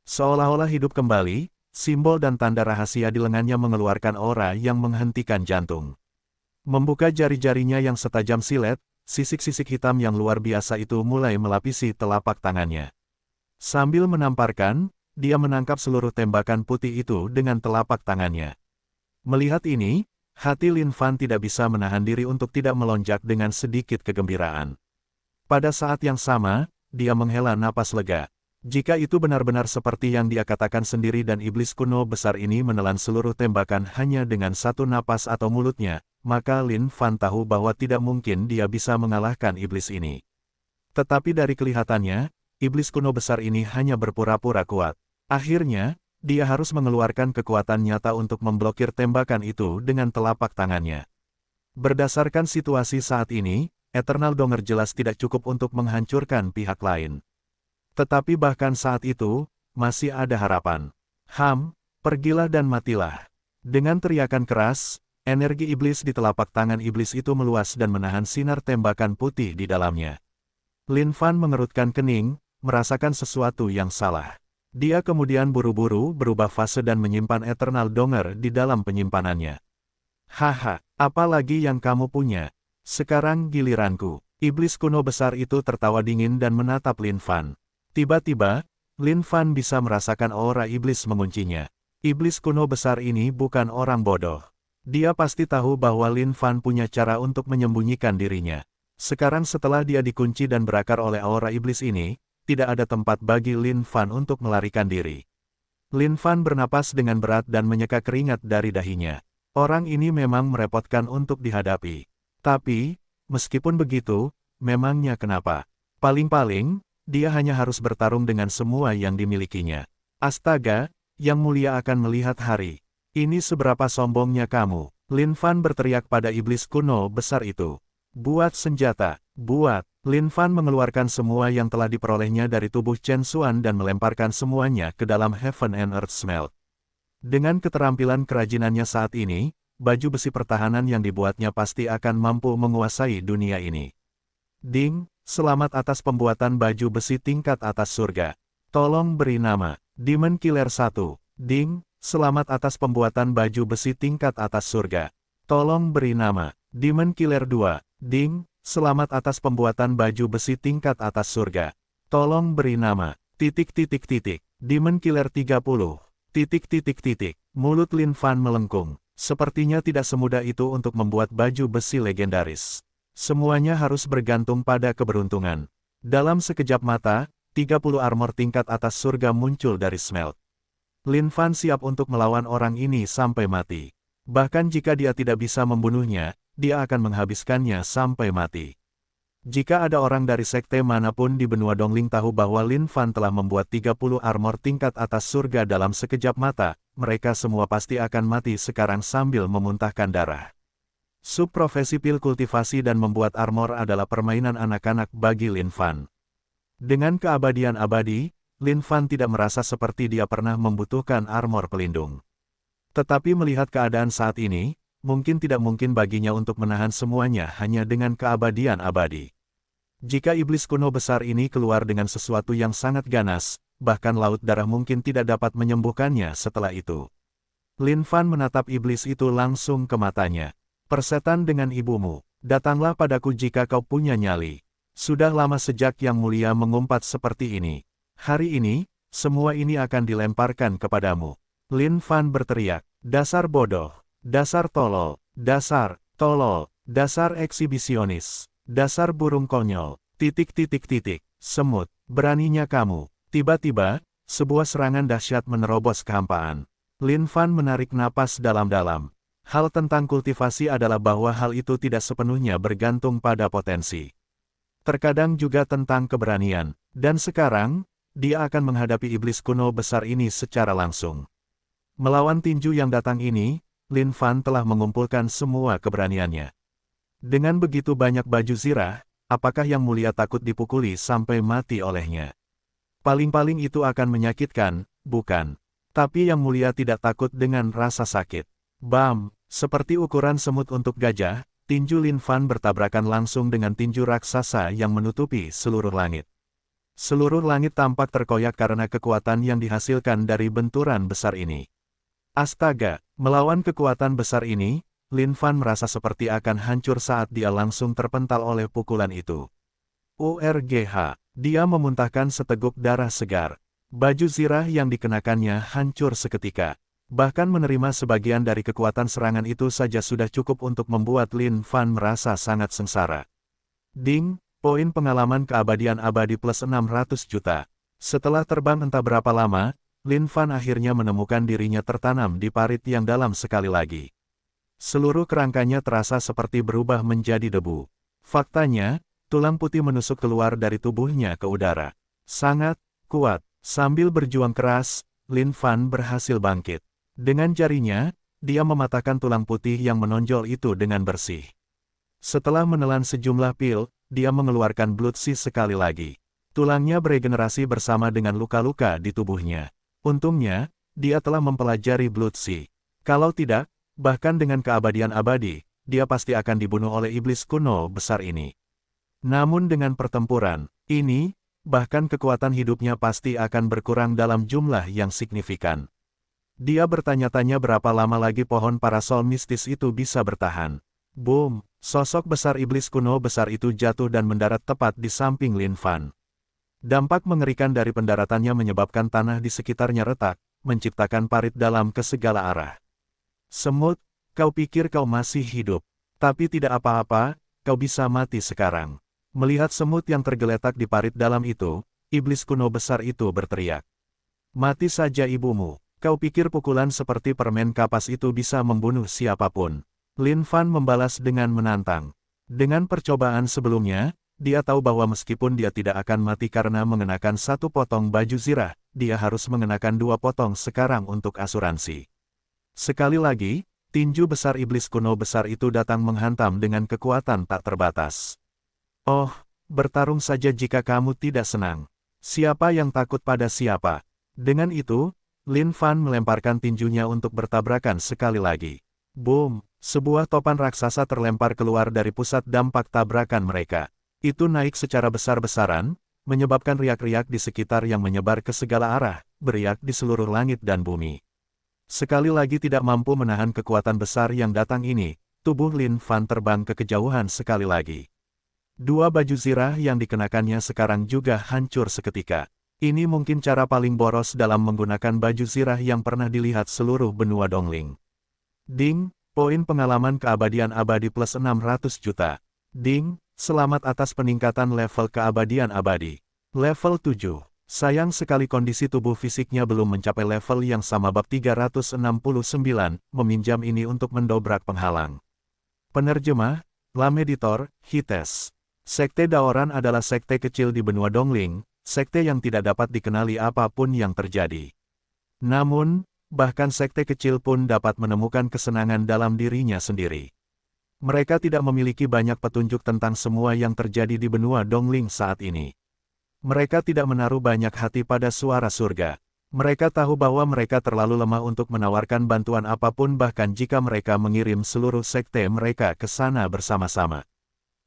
Seolah-olah hidup kembali, simbol dan tanda rahasia di lengannya mengeluarkan aura yang menghentikan jantung. Membuka jari-jarinya yang setajam silet, sisik-sisik hitam yang luar biasa itu mulai melapisi telapak tangannya. Sambil menamparkan, dia menangkap seluruh tembakan putih itu dengan telapak tangannya. Melihat ini, hati Lin Fan tidak bisa menahan diri untuk tidak melonjak dengan sedikit kegembiraan. Pada saat yang sama, dia menghela napas lega. Jika itu benar-benar seperti yang dia katakan sendiri dan iblis kuno besar ini menelan seluruh tembakan hanya dengan satu napas atau mulutnya, maka Lin Fan tahu bahwa tidak mungkin dia bisa mengalahkan iblis ini. Tetapi dari kelihatannya, iblis kuno besar ini hanya berpura-pura kuat. Akhirnya, dia harus mengeluarkan kekuatan nyata untuk memblokir tembakan itu dengan telapak tangannya. Berdasarkan situasi saat ini, Eternal Donger jelas tidak cukup untuk menghancurkan pihak lain. Tetapi bahkan saat itu, masih ada harapan. Pergilah dan matilah. Dengan teriakan keras, energi iblis di telapak tangan iblis itu meluas dan menahan sinar tembakan putih di dalamnya. Lin Fan mengerutkan kening, merasakan sesuatu yang salah. Dia kemudian buru-buru berubah fase dan menyimpan Eternal Donger di dalam penyimpanannya. Haha, apa lagi yang kamu punya? Sekarang giliranku. Iblis kuno besar itu tertawa dingin dan menatap Lin Fan. Tiba-tiba, Lin Fan bisa merasakan aura iblis menguncinya. Iblis kuno besar ini bukan orang bodoh. Dia pasti tahu bahwa Lin Fan punya cara untuk menyembunyikan dirinya. Sekarang setelah dia dikunci dan berakar oleh aura iblis ini, tidak ada tempat bagi Lin Fan untuk melarikan diri. Lin Fan bernapas dengan berat dan menyeka keringat dari dahinya. Orang ini memang merepotkan untuk dihadapi. Tapi, meskipun begitu, memangnya kenapa? Paling-paling, dia hanya harus bertarung dengan semua yang dimilikinya. Astaga, Yang Mulia akan melihat hari. Ini seberapa sombongnya kamu. Lin Fan berteriak pada iblis kuno besar itu. Buat senjata, buat. Lin Fan mengeluarkan semua yang telah diperolehnya dari tubuh Chen Xuan dan melemparkan semuanya ke dalam Heaven and Earth Smelt. Dengan keterampilan kerajinannya saat ini, baju besi pertahanan yang dibuatnya pasti akan mampu menguasai dunia ini. Ding, selamat atas pembuatan baju besi tingkat atas surga. Tolong beri nama, Demon Killer 1. Ding, selamat atas pembuatan baju besi tingkat atas surga. Tolong beri nama, Demon Killer 2. Ding, selamat atas pembuatan baju besi tingkat atas surga. Tolong beri nama, ... Demon Killer 30. ... Mulut Lin Fan melengkung. Sepertinya tidak semudah itu untuk membuat baju besi legendaris. Semuanya harus bergantung pada keberuntungan. Dalam sekejap mata, 30 armor tingkat atas surga muncul dari Smelt. Lin Fan siap untuk melawan orang ini sampai mati. Bahkan jika dia tidak bisa membunuhnya, dia akan menghabiskannya sampai mati. Jika ada orang dari sekte manapun di benua Dongling tahu bahwa Lin Fan telah membuat 30 armor tingkat atas surga dalam sekejap mata, mereka semua pasti akan mati sekarang sambil memuntahkan darah. Subprofesi pil kultivasi dan membuat armor adalah permainan anak-anak bagi Lin Fan. Dengan keabadian abadi, Lin Fan tidak merasa seperti dia pernah membutuhkan armor pelindung. Tetapi melihat keadaan saat ini, mungkin tidak mungkin baginya untuk menahan semuanya hanya dengan keabadian abadi. Jika iblis kuno besar ini keluar dengan sesuatu yang sangat ganas, bahkan laut darah mungkin tidak dapat menyembuhkannya setelah itu. Lin Fan menatap iblis itu langsung ke matanya. Persetan dengan ibumu, datanglah padaku jika kau punya nyali. Sudah lama sejak Yang Mulia mengumpat seperti ini. Hari ini, semua ini akan dilemparkan kepadamu. Lin Fan berteriak, dasar bodoh, dasar tolol, dasar tolol, dasar eksibisionis, dasar burung konyol, ... Semut, beraninya kamu. Tiba-tiba, sebuah serangan dahsyat menerobos kehampaan. Lin Fan menarik napas dalam-dalam. Hal tentang kultivasi adalah bahwa hal itu tidak sepenuhnya bergantung pada potensi. Terkadang juga tentang keberanian, dan sekarang, dia akan menghadapi iblis kuno besar ini secara langsung. Melawan tinju yang datang ini, Lin Fan telah mengumpulkan semua keberaniannya. Dengan begitu banyak baju zirah, apakah Yang Mulia takut dipukuli sampai mati olehnya? Paling-paling itu akan menyakitkan, bukan? Tapi Yang Mulia tidak takut dengan rasa sakit. Bam! Seperti ukuran semut untuk gajah, tinju Lin Fan bertabrakan langsung dengan tinju raksasa yang menutupi seluruh langit. Seluruh langit tampak terkoyak karena kekuatan yang dihasilkan dari benturan besar ini. Astaga, melawan kekuatan besar ini, Lin Fan merasa seperti akan hancur saat dia langsung terpental oleh pukulan itu. URGH, dia memuntahkan seteguk darah segar. Baju zirah yang dikenakannya hancur seketika. Bahkan menerima sebagian dari kekuatan serangan itu saja sudah cukup untuk membuat Lin Fan merasa sangat sengsara. Ding, poin pengalaman keabadian abadi plus 600 juta. Setelah terbang entah berapa lama, Lin Fan akhirnya menemukan dirinya tertanam di parit yang dalam sekali lagi. Seluruh kerangkanya terasa seperti berubah menjadi debu. Faktanya, tulang putih menusuk keluar dari tubuhnya ke udara. Sangat kuat. Sambil berjuang keras, Lin Fan berhasil bangkit. Dengan jarinya, dia mematahkan tulang putih yang menonjol itu dengan bersih. Setelah menelan sejumlah pil, dia mengeluarkan blood sea sekali lagi. Tulangnya beregenerasi bersama dengan luka-luka di tubuhnya. Untungnya, dia telah mempelajari blood sea. Kalau tidak, bahkan dengan keabadian abadi, dia pasti akan dibunuh oleh iblis kuno besar ini. Namun dengan pertempuran ini, bahkan kekuatan hidupnya pasti akan berkurang dalam jumlah yang signifikan. Dia bertanya-tanya berapa lama lagi pohon parasol mistis itu bisa bertahan. Boom! Sosok besar iblis kuno besar itu jatuh dan mendarat tepat di samping Lin Fan. Dampak mengerikan dari pendaratannya menyebabkan tanah di sekitarnya retak, menciptakan parit dalam ke segala arah. Semut, kau pikir kau masih hidup. Tapi tidak apa-apa, kau bisa mati sekarang. Melihat semut yang tergeletak di parit dalam itu, iblis kuno besar itu berteriak. Mati saja ibumu. Kau pikir pukulan seperti permen kapas itu bisa membunuh siapapun? Lin Fan membalas dengan menantang. Dengan percobaan sebelumnya, dia tahu bahwa meskipun dia tidak akan mati karena mengenakan satu potong baju zirah, dia harus mengenakan 2 potong sekarang untuk asuransi. Sekali lagi, tinju besar iblis kuno besar itu datang menghantam dengan kekuatan tak terbatas. Oh, bertarung saja jika kamu tidak senang. Siapa yang takut pada siapa? Dengan itu, Lin Fan melemparkan tinjunya untuk bertabrakan sekali lagi. Boom! Sebuah topan raksasa terlempar keluar dari pusat dampak tabrakan mereka. Itu naik secara besar-besaran, menyebabkan riak-riak di sekitar yang menyebar ke segala arah, beriak di seluruh langit dan bumi. Sekali lagi tidak mampu menahan kekuatan besar yang datang ini, tubuh Lin Fan terbang ke kejauhan sekali lagi. 2 baju zirah yang dikenakannya sekarang juga hancur seketika. Ini mungkin cara paling boros dalam menggunakan baju zirah yang pernah dilihat seluruh benua Dongling. Ding, poin pengalaman keabadian abadi plus 600 juta. Ding, selamat atas peningkatan level keabadian abadi. Level 7. Sayang sekali kondisi tubuh fisiknya belum mencapai level yang sama bab 369, meminjam ini untuk mendobrak penghalang. Penerjemah, Lam Editor, Hites. Sekte Daoran adalah sekte kecil di benua Dongling, sekte yang tidak dapat dikenali apapun yang terjadi. Namun, bahkan sekte kecil pun dapat menemukan kesenangan dalam dirinya sendiri. Mereka tidak memiliki banyak petunjuk tentang semua yang terjadi di benua Dongling saat ini. Mereka tidak menaruh banyak hati pada suara surga. Mereka tahu bahwa mereka terlalu lemah untuk menawarkan bantuan apapun bahkan jika mereka mengirim seluruh sekte mereka ke sana bersama-sama.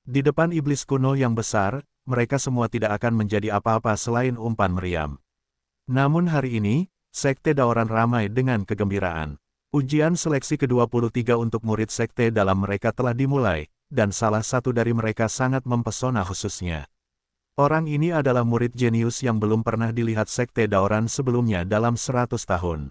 Di depan iblis kuno yang besar, mereka semua tidak akan menjadi apa-apa selain umpan meriam. Namun hari ini, sekte Daoran ramai dengan kegembiraan. Ujian seleksi ke-23 untuk murid sekte dalam mereka telah dimulai, dan salah satu dari mereka sangat mempesona khususnya. Orang ini adalah murid jenius yang belum pernah dilihat sekte Daoran sebelumnya dalam 100 tahun.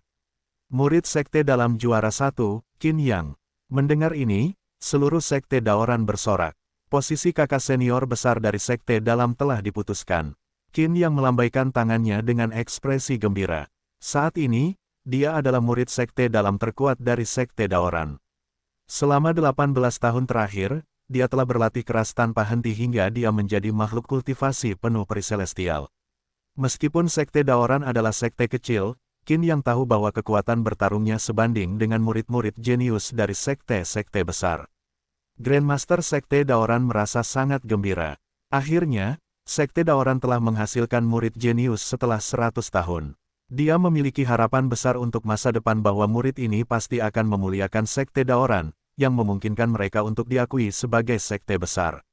Murid sekte dalam juara 1, Qin Yang. Mendengar ini, seluruh sekte Daoran bersorak. Posisi kakak senior besar dari sekte dalam telah diputuskan. Qin Yang melambaikan tangannya dengan ekspresi gembira. Saat ini, dia adalah murid sekte dalam terkuat dari sekte Daoran. Selama 18 tahun terakhir, dia telah berlatih keras tanpa henti hingga dia menjadi makhluk kultivasi penuh peri celestial. Meskipun sekte Daoran adalah sekte kecil, Qin Yang tahu bahwa kekuatan bertarungnya sebanding dengan murid-murid jenius dari sekte-sekte besar. Grandmaster sekte Daoran merasa sangat gembira. Akhirnya, sekte Daoran telah menghasilkan murid jenius setelah 100 tahun. Dia memiliki harapan besar untuk masa depan bahwa murid ini pasti akan memuliakan sekte Daoran, yang memungkinkan mereka untuk diakui sebagai sekte besar.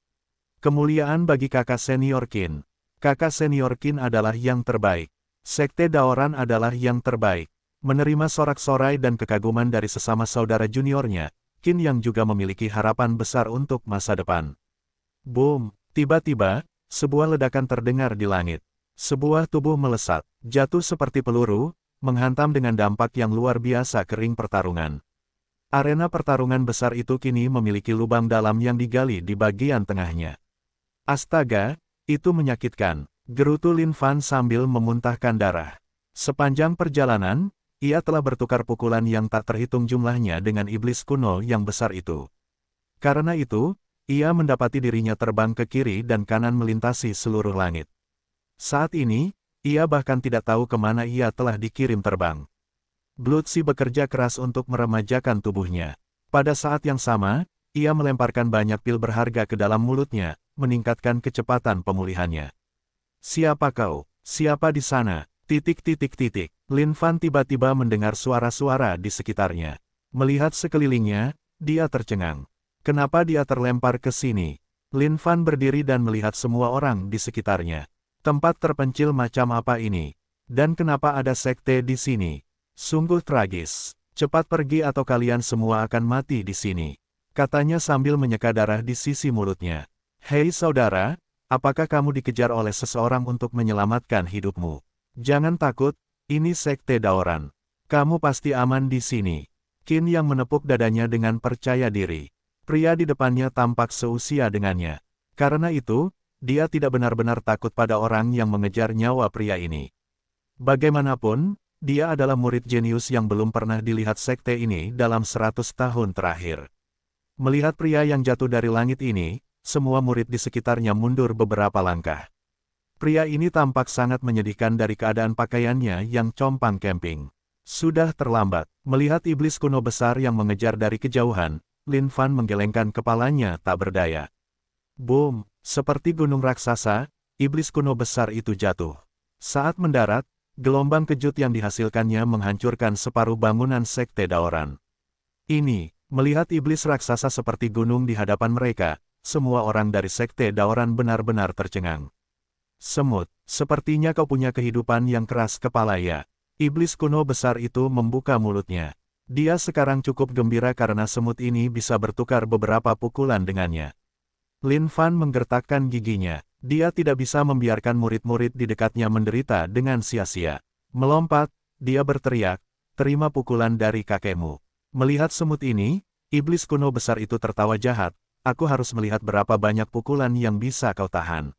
Kemuliaan bagi kakak senior Qin. Kakak senior Qin adalah yang terbaik. Sekte Daoran adalah yang terbaik. Menerima sorak-sorai dan kekaguman dari sesama saudara juniornya, Qin Yang juga memiliki harapan besar untuk masa depan. Boom! Tiba-tiba, sebuah ledakan terdengar di langit. Sebuah tubuh melesat, jatuh seperti peluru, menghantam dengan dampak yang luar biasa ke ring pertarungan. Arena pertarungan besar itu kini memiliki lubang dalam yang digali di bagian tengahnya. Astaga, itu menyakitkan, gerutu Lin Fan sambil memuntahkan darah. Sepanjang perjalanan, ia telah bertukar pukulan yang tak terhitung jumlahnya dengan iblis kuno yang besar itu. Karena itu, ia mendapati dirinya terbang ke kiri dan kanan melintasi seluruh langit. Saat ini, ia bahkan tidak tahu kemana ia telah dikirim terbang. Bloodsi bekerja keras untuk meremajakan tubuhnya. Pada saat yang sama, ia melemparkan banyak pil berharga ke dalam mulutnya, meningkatkan kecepatan pemulihannya. Siapa kau? Siapa di sana? Lin Fan tiba-tiba mendengar suara-suara di sekitarnya. Melihat sekelilingnya, dia tercengang. Kenapa dia terlempar ke sini? Lin Fan berdiri dan melihat semua orang di sekitarnya. Tempat terpencil macam apa ini? Dan kenapa ada sekte di sini? Sungguh tragis. Cepat pergi atau kalian semua akan mati di sini. Katanya sambil menyeka darah di sisi mulutnya. Hei saudara, apakah kamu dikejar oleh seseorang untuk menyelamatkan hidupmu? Jangan takut, ini sekte Daoran. Kamu pasti aman di sini. Qin Yang menepuk dadanya dengan percaya diri. Pria di depannya tampak seusia dengannya. Karena itu, dia tidak benar-benar takut pada orang yang mengejar nyawa pria ini. Bagaimanapun, dia adalah murid jenius yang belum pernah dilihat sekte ini dalam 100 tahun terakhir. Melihat pria yang jatuh dari langit ini, semua murid di sekitarnya mundur beberapa langkah. Pria ini tampak sangat menyedihkan dari keadaan pakaiannya yang compang-camping. Sudah terlambat, melihat iblis kuno besar yang mengejar dari kejauhan, Lin Fan menggelengkan kepalanya tak berdaya. Boom! Seperti gunung raksasa, iblis kuno besar itu jatuh. Saat mendarat, gelombang kejut yang dihasilkannya menghancurkan separuh bangunan sekte Daoran. Ini, melihat iblis raksasa seperti gunung di hadapan mereka, semua orang dari sekte Daoran benar-benar tercengang. Semut, sepertinya kau punya kehidupan yang keras kepala ya. Iblis kuno besar itu membuka mulutnya. Dia sekarang cukup gembira karena semut ini bisa bertukar beberapa pukulan dengannya. Lin Fan menggertakkan giginya. Dia tidak bisa membiarkan murid-murid di dekatnya menderita dengan sia-sia. Melompat, dia berteriak, terima pukulan dari kakekmu. Melihat semut ini, iblis kuno besar itu tertawa jahat. Aku harus melihat berapa banyak pukulan yang bisa kau tahan.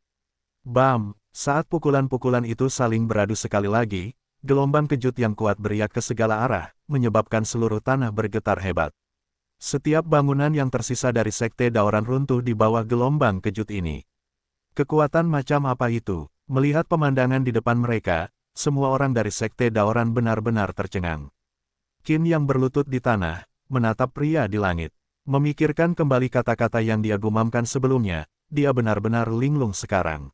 Bam! Saat pukulan-pukulan itu saling beradu sekali lagi, gelombang kejut yang kuat beriak ke segala arah, menyebabkan seluruh tanah bergetar hebat. Setiap bangunan yang tersisa dari sekte Daoran runtuh di bawah gelombang kejut ini. Kekuatan macam apa itu? Melihat pemandangan di depan mereka, semua orang dari sekte Daoran benar-benar tercengang. Qin yang berlutut di tanah, menatap pria di langit. Memikirkan kembali kata-kata yang dia gumamkan sebelumnya, dia benar-benar linglung sekarang.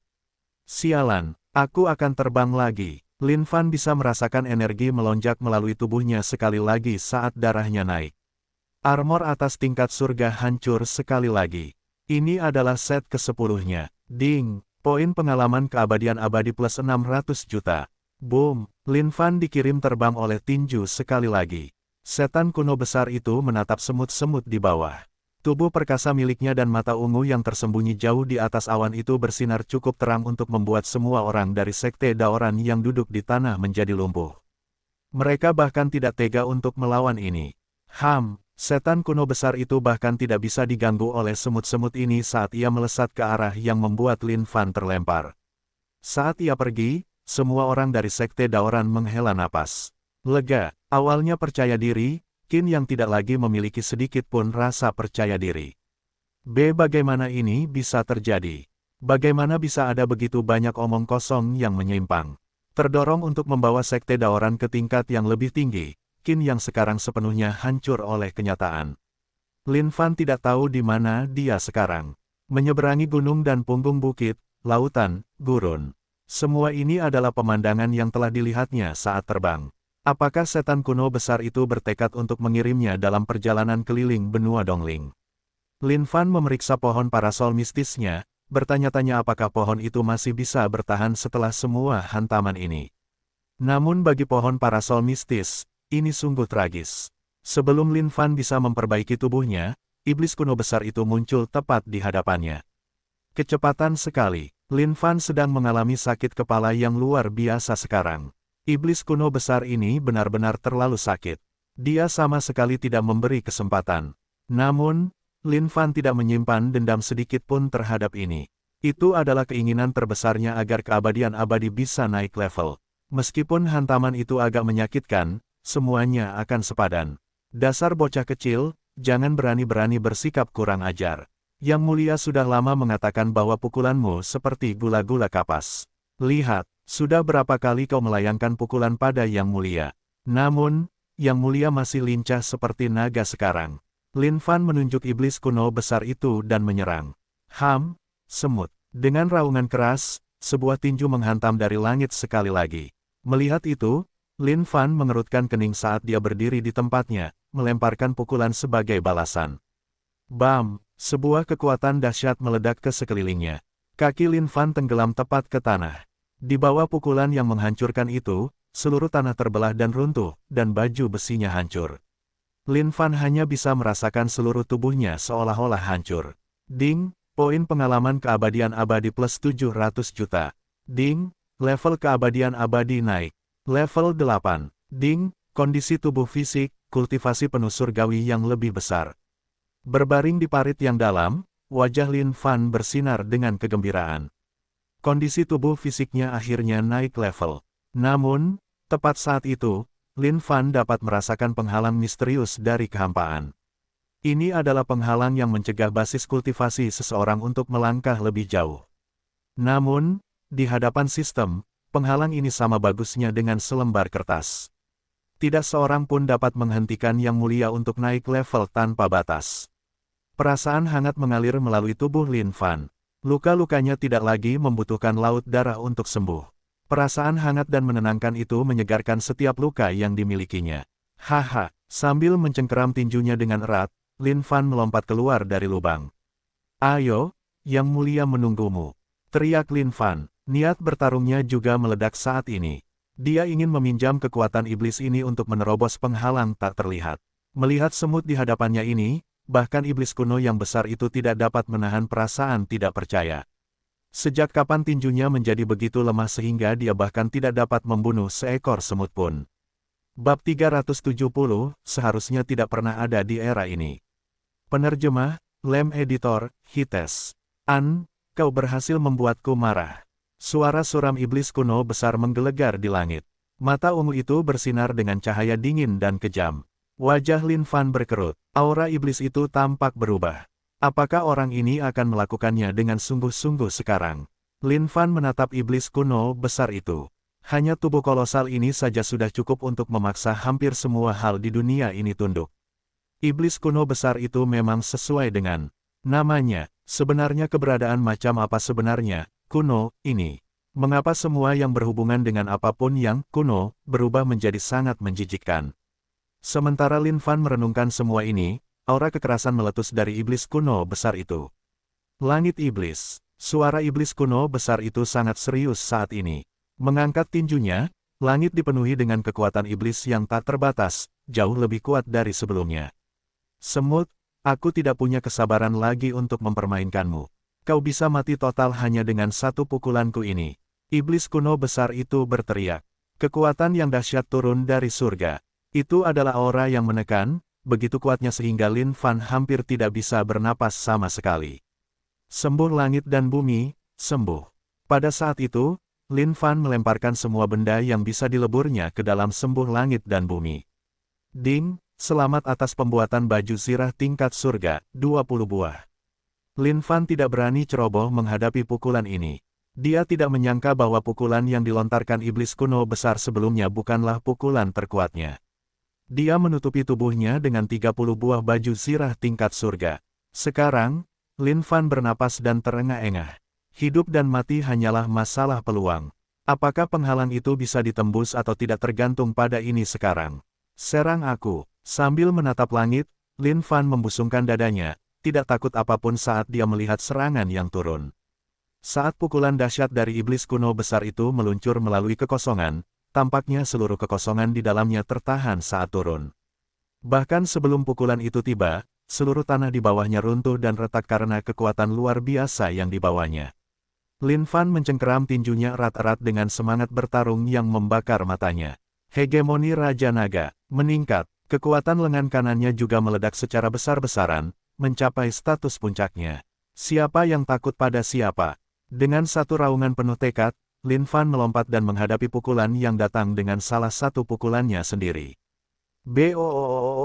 Sialan, aku akan terbang lagi. Lin Fan bisa merasakan energi melonjak melalui tubuhnya sekali lagi saat darahnya naik. Armor atas tingkat surga hancur sekali lagi. Ini adalah set ke-10-nya. Ding, poin pengalaman keabadian abadi plus 600 juta. Boom, Lin Fan dikirim terbang oleh tinju sekali lagi. Setan kuno besar itu menatap semut-semut di bawah. Tubuh perkasa miliknya dan mata ungu yang tersembunyi jauh di atas awan itu bersinar cukup terang untuk membuat semua orang dari Sekte Daoran yang duduk di tanah menjadi lumpuh. Mereka bahkan tidak tega untuk melawan ini. Setan kuno besar itu bahkan tidak bisa diganggu oleh semut-semut ini saat ia melesat ke arah yang membuat Lin Fan terlempar. Saat ia pergi, semua orang dari Sekte Daoran menghela napas lega. Awalnya percaya diri, kini yang tidak lagi memiliki sedikit pun rasa percaya diri. Bagaimana ini bisa terjadi? Bagaimana bisa ada begitu banyak omong kosong yang menyimpang? Terdorong untuk membawa Sekte Daoran ke tingkat yang lebih tinggi, Qin yang sekarang sepenuhnya hancur oleh kenyataan. Lin Fan tidak tahu di mana dia sekarang. Menyeberangi gunung dan punggung bukit, lautan, gurun. Semua ini adalah pemandangan yang telah dilihatnya saat terbang. Apakah setan kuno besar itu bertekad untuk mengirimnya dalam perjalanan keliling benua Dongling? Lin Fan memeriksa pohon parasol mistisnya, bertanya-tanya apakah pohon itu masih bisa bertahan setelah semua hantaman ini. Namun bagi pohon parasol mistis, ini sungguh tragis. Sebelum Lin Fan bisa memperbaiki tubuhnya, iblis kuno besar itu muncul tepat di hadapannya. Kecepatan sekali, Lin Fan sedang mengalami sakit kepala yang luar biasa sekarang. Iblis kuno besar ini benar-benar terlalu sakit. Dia sama sekali tidak memberi kesempatan. Namun, Lin Fan tidak menyimpan dendam sedikit pun terhadap ini. Itu adalah keinginan terbesarnya agar keabadian abadi bisa naik level. Meskipun hantaman itu agak menyakitkan, semuanya akan sepadan. Dasar bocah kecil, jangan berani-berani bersikap kurang ajar. Yang Mulia sudah lama mengatakan bahwa pukulanmu seperti gula-gula kapas. Lihat, sudah berapa kali kau melayangkan pukulan pada Yang Mulia. Namun, Yang Mulia masih lincah seperti naga sekarang. Lin Fan menunjuk iblis kuno besar itu dan menyerang. Semut. Dengan raungan keras, sebuah tinju menghantam dari langit sekali lagi. Melihat itu, Lin Fan mengerutkan kening saat dia berdiri di tempatnya, melemparkan pukulan sebagai balasan. Bam! Sebuah kekuatan dahsyat meledak ke sekelilingnya. Kaki Lin Fan tenggelam tepat ke tanah. Di bawah pukulan yang menghancurkan itu, seluruh tanah terbelah dan runtuh, dan baju besinya hancur. Lin Fan hanya bisa merasakan seluruh tubuhnya seolah-olah hancur. Ding! Poin pengalaman keabadian abadi plus 700 juta. Ding! Level keabadian abadi naik. Level 8. Ding! Kondisi tubuh fisik, kultivasi penuh surgawi yang lebih besar. Berbaring di parit yang dalam, wajah Lin Fan bersinar dengan kegembiraan. Kondisi tubuh fisiknya akhirnya naik level. Namun, tepat saat itu, Lin Fan dapat merasakan penghalang misterius dari kehampaan. Ini adalah penghalang yang mencegah basis kultivasi seseorang untuk melangkah lebih jauh. Namun, di hadapan sistem, penghalang ini sama bagusnya dengan selembar kertas. Tidak seorang pun dapat menghentikan Yang Mulia untuk naik level tanpa batas. Perasaan hangat mengalir melalui tubuh Lin Fan. Luka-lukanya tidak lagi membutuhkan laut darah untuk sembuh. Perasaan hangat dan menenangkan itu menyegarkan setiap luka yang dimilikinya. Sambil mencengkeram tinjunya dengan erat, Lin Fan melompat keluar dari lubang. Ayo, Yang Mulia menunggumu. Teriak Lin Fan. Niat bertarungnya juga meledak saat ini. Dia ingin meminjam kekuatan iblis ini untuk menerobos penghalang tak terlihat. Melihat semut di hadapannya ini, bahkan iblis kuno yang besar itu tidak dapat menahan perasaan tidak percaya. Sejak kapan tinjunya menjadi begitu lemah sehingga dia bahkan tidak dapat membunuh seekor semut pun. Bab 370, seharusnya tidak pernah ada di era ini. Penerjemah, Lem Editor, Hites. Kau berhasil membuatku marah. Suara suram iblis kuno besar menggelegar di langit. Mata ungu itu bersinar dengan cahaya dingin dan kejam. Wajah Lin Fan berkerut. Aura iblis itu tampak berubah. Apakah orang ini akan melakukannya dengan sungguh-sungguh sekarang? Lin Fan menatap iblis kuno besar itu. Hanya tubuh kolosal ini saja sudah cukup untuk memaksa hampir semua hal di dunia ini tunduk. Iblis kuno besar itu memang sesuai dengan namanya. Sebenarnya keberadaan macam apa sebenarnya, kuno, ini? Mengapa semua yang berhubungan dengan apapun yang kuno, berubah menjadi sangat menjijikkan? Sementara Lin Fan merenungkan semua ini, aura kekerasan meletus dari iblis kuno besar itu. Langit iblis. Suara iblis kuno besar itu sangat serius saat ini. Mengangkat tinjunya, Langit dipenuhi dengan kekuatan iblis yang tak terbatas, jauh lebih kuat dari sebelumnya. Semut, aku tidak punya kesabaran lagi untuk mempermainkanmu. Kau bisa mati total hanya dengan satu pukulanku ini. Iblis kuno besar itu berteriak. Kekuatan yang dahsyat turun dari surga. Itu adalah aura yang menekan, begitu kuatnya sehingga Lin Fan hampir tidak bisa bernapas sama sekali. Sembuh langit dan bumi, sembuh. Pada saat itu, Lin Fan melemparkan semua benda yang bisa dileburnya ke dalam sembuh langit dan bumi. Ding, selamat atas pembuatan baju zirah tingkat surga, 20 buah. Lin Fan tidak berani ceroboh menghadapi pukulan ini. Dia tidak menyangka bahwa pukulan yang dilontarkan iblis kuno besar sebelumnya bukanlah pukulan terkuatnya. Dia menutupi tubuhnya dengan 30 buah baju zirah tingkat surga. Sekarang, Lin Fan bernapas dan terengah-engah. Hidup dan mati hanyalah masalah peluang. Apakah penghalang itu bisa ditembus atau tidak tergantung pada ini sekarang. Serang aku. Sambil menatap langit, Lin Fan membusungkan dadanya, tidak takut apapun saat dia melihat serangan yang turun. Saat pukulan dahsyat dari iblis kuno besar itu meluncur melalui kekosongan, tampaknya seluruh kekosongan di dalamnya tertahan saat turun. Bahkan sebelum pukulan itu tiba, seluruh tanah di bawahnya runtuh dan retak karena kekuatan luar biasa yang dibawanya. Lin Fan mencengkeram tinjunya erat-erat dengan semangat bertarung yang membakar matanya. Hegemoni Raja Naga meningkat, kekuatan lengan kanannya juga meledak secara besar-besaran, mencapai status puncaknya. Siapa yang takut pada siapa? Dengan satu raungan penuh tekad, Lin Fan melompat dan menghadapi pukulan yang datang dengan salah satu pukulannya sendiri. BOOM.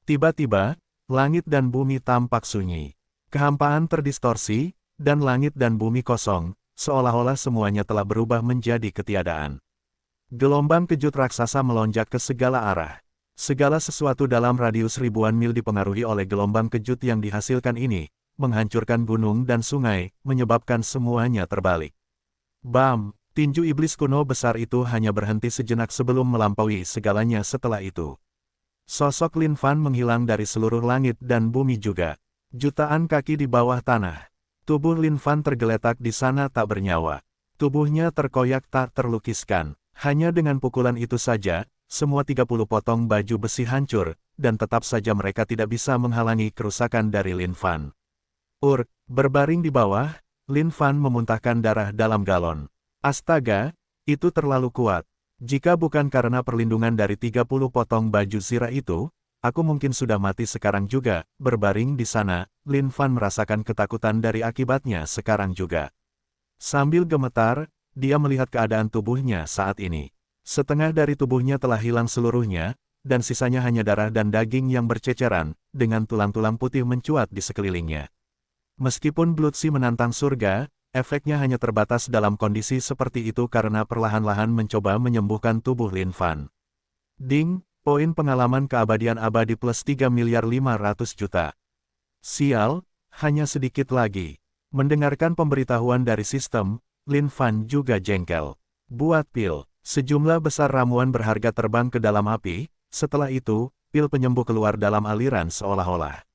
Tiba-tiba, langit dan bumi tampak sunyi. Kehampaan terdistorsi, dan langit dan bumi kosong, seolah-olah semuanya telah berubah menjadi ketiadaan. Gelombang kejut raksasa melonjak ke segala arah. Segala sesuatu dalam radius ribuan mil dipengaruhi oleh gelombang kejut yang dihasilkan ini, menghancurkan gunung dan sungai, menyebabkan semuanya terbalik. Bam! Tinju iblis kuno besar itu hanya berhenti sejenak sebelum melampaui segalanya setelah itu. Sosok Lin Fan menghilang dari seluruh langit dan bumi juga. Jutaan kaki di bawah tanah. Tubuh Lin Fan tergeletak di sana tak bernyawa. Tubuhnya terkoyak tak terlukiskan. Hanya dengan pukulan itu saja, semua 30 potong baju besi hancur, dan tetap saja mereka tidak bisa menghalangi kerusakan dari Lin Fan. Berbaring di bawah, Lin Fan memuntahkan darah dalam galon. Astaga, itu terlalu kuat. Jika bukan karena perlindungan dari 30 potong baju zirah itu, aku mungkin sudah mati sekarang juga. Berbaring di sana, Lin Fan merasakan ketakutan dari akibatnya sekarang juga. Sambil gemetar, dia melihat keadaan tubuhnya saat ini. Setengah dari tubuhnya telah hilang seluruhnya, dan sisanya hanya darah dan daging yang berceceran, dengan tulang-tulang putih mencuat di sekelilingnya. Meskipun Blood Sea menantang surga, efeknya hanya terbatas dalam kondisi seperti itu karena perlahan-lahan mencoba menyembuhkan tubuh Lin Fan. Ding, poin pengalaman keabadian abadi plus 3.500.000.000. Sial, hanya sedikit lagi. Mendengarkan pemberitahuan dari sistem, Lin Fan juga jengkel. Buat pil, sejumlah besar ramuan berharga terbang ke dalam api, setelah itu, pil penyembuh keluar dalam aliran seolah-olah.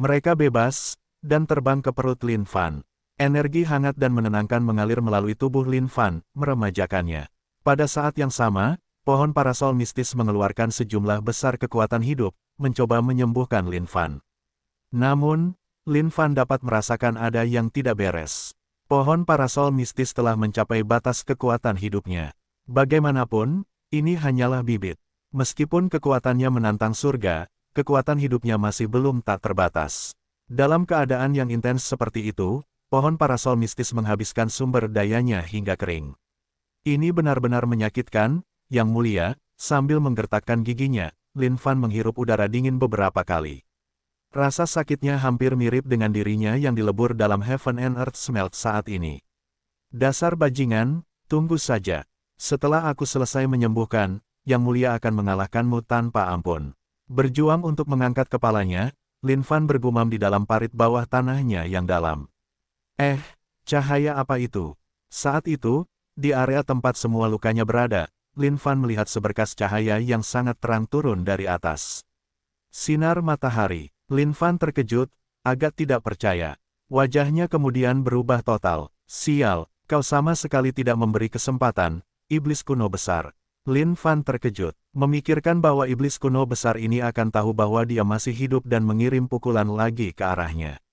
Mereka bebas, dan terbang ke perut Lin Fan. Energi hangat dan menenangkan mengalir melalui tubuh Lin Fan, meremajakannya. Pada saat yang sama, pohon parasol mistis mengeluarkan sejumlah besar kekuatan hidup, mencoba menyembuhkan Lin Fan. Namun, Lin Fan dapat merasakan ada yang tidak beres. Pohon parasol mistis telah mencapai batas kekuatan hidupnya. Bagaimanapun, ini hanyalah bibit. Meskipun kekuatannya menantang surga, kekuatan hidupnya masih belum tak terbatas. Dalam keadaan yang intens seperti itu, pohon parasol mistis menghabiskan sumber dayanya hingga kering. Ini benar-benar menyakitkan, Yang Mulia, sambil menggertakkan giginya, Lin Fan menghirup udara dingin beberapa kali. Rasa sakitnya hampir mirip dengan dirinya yang dilebur dalam Heaven and Earth Smelt saat ini. Dasar bajingan, tunggu saja. Setelah aku selesai menyembuhkan, Yang Mulia akan mengalahkanmu tanpa ampun. Berjuang untuk mengangkat kepalanya, Lin Fan bergumam di dalam parit bawah tanahnya yang dalam. Cahaya apa itu? Saat itu, di area tempat semua lukanya berada, Lin Fan melihat seberkas cahaya yang sangat terang turun dari atas. Sinar matahari. Lin Fan terkejut, agak tidak percaya. Wajahnya kemudian berubah total. Sial, kau sama sekali tidak memberi kesempatan, iblis kuno besar. Lin Fan terkejut, memikirkan bahwa iblis kuno besar ini akan tahu bahwa dia masih hidup dan mengirim pukulan lagi ke arahnya.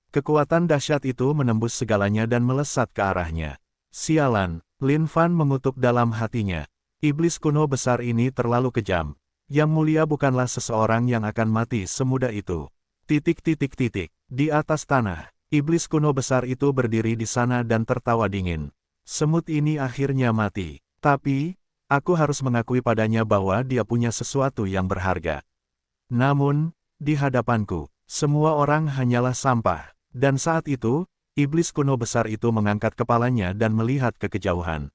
Kekuatan dahsyat itu menembus segalanya dan melesat ke arahnya. Sialan, Lin Fan mengutuk dalam hatinya. Iblis kuno besar ini terlalu kejam. Yang mulia bukanlah seseorang yang akan mati semudah itu. Di atas tanah, iblis kuno besar itu berdiri di sana dan tertawa dingin. Semut ini akhirnya mati. Tapi, aku harus mengakui padanya bahwa dia punya sesuatu yang berharga. Namun, di hadapanku, semua orang hanyalah sampah. Dan saat itu, iblis kuno besar itu mengangkat kepalanya dan melihat ke kejauhan.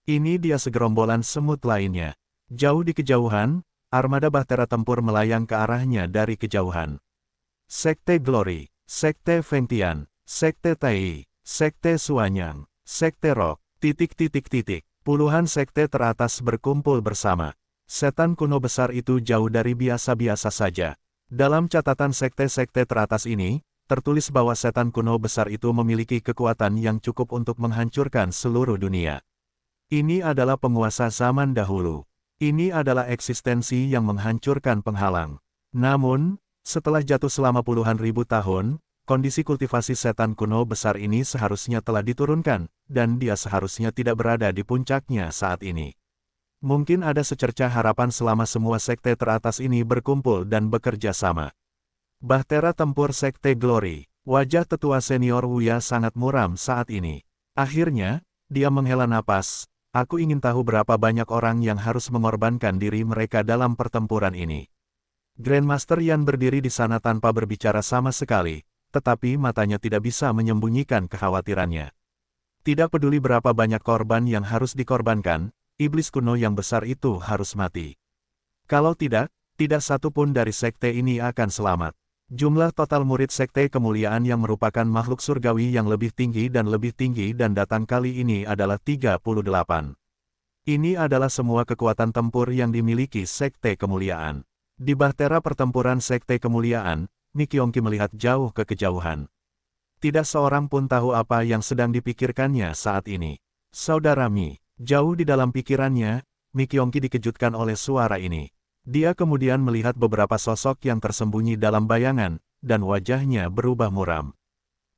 Ini dia segerombolan semut lainnya. Jauh di kejauhan, armada bahtera tempur melayang ke arahnya dari kejauhan. Sekte Glory, Sekte Fengtian, Sekte Tai, Sekte Suanyang, Sekte Rock, Puluhan sekte teratas berkumpul bersama. Setan kuno besar itu jauh dari biasa-biasa saja. Dalam catatan sekte-sekte teratas ini, tertulis bahwa setan kuno besar itu memiliki kekuatan yang cukup untuk menghancurkan seluruh dunia. Ini adalah penguasa zaman dahulu. Ini adalah eksistensi yang menghancurkan penghalang. Namun, setelah jatuh selama puluhan ribu tahun, kondisi kultivasi setan kuno besar ini seharusnya telah diturunkan, dan dia seharusnya tidak berada di puncaknya saat ini. Mungkin ada secercah harapan selama semua sekte teratas ini berkumpul dan bekerja sama. Bahtera tempur Sekte Glory, wajah tetua senior Wuya sangat muram saat ini. Akhirnya, dia menghela napas, aku ingin tahu berapa banyak orang yang harus mengorbankan diri mereka dalam pertempuran ini. Grandmaster Yan berdiri di sana tanpa berbicara sama sekali, tetapi matanya tidak bisa menyembunyikan kekhawatirannya. Tidak peduli berapa banyak korban yang harus dikorbankan, iblis kuno yang besar itu harus mati. Kalau tidak satu pun dari sekte ini akan selamat. Jumlah total murid sekte kemuliaan yang merupakan makhluk surgawi yang lebih tinggi dan datang kali ini adalah 38. Ini adalah semua kekuatan tempur yang dimiliki sekte kemuliaan. Di bahtera pertempuran sekte kemuliaan, Nikyongki melihat jauh ke kejauhan. Tidak seorang pun tahu apa yang sedang dipikirkannya saat ini. Saudara Mi, jauh di dalam pikirannya, Nikyongki dikejutkan oleh suara ini. Dia kemudian melihat beberapa sosok yang tersembunyi dalam bayangan, dan wajahnya berubah muram.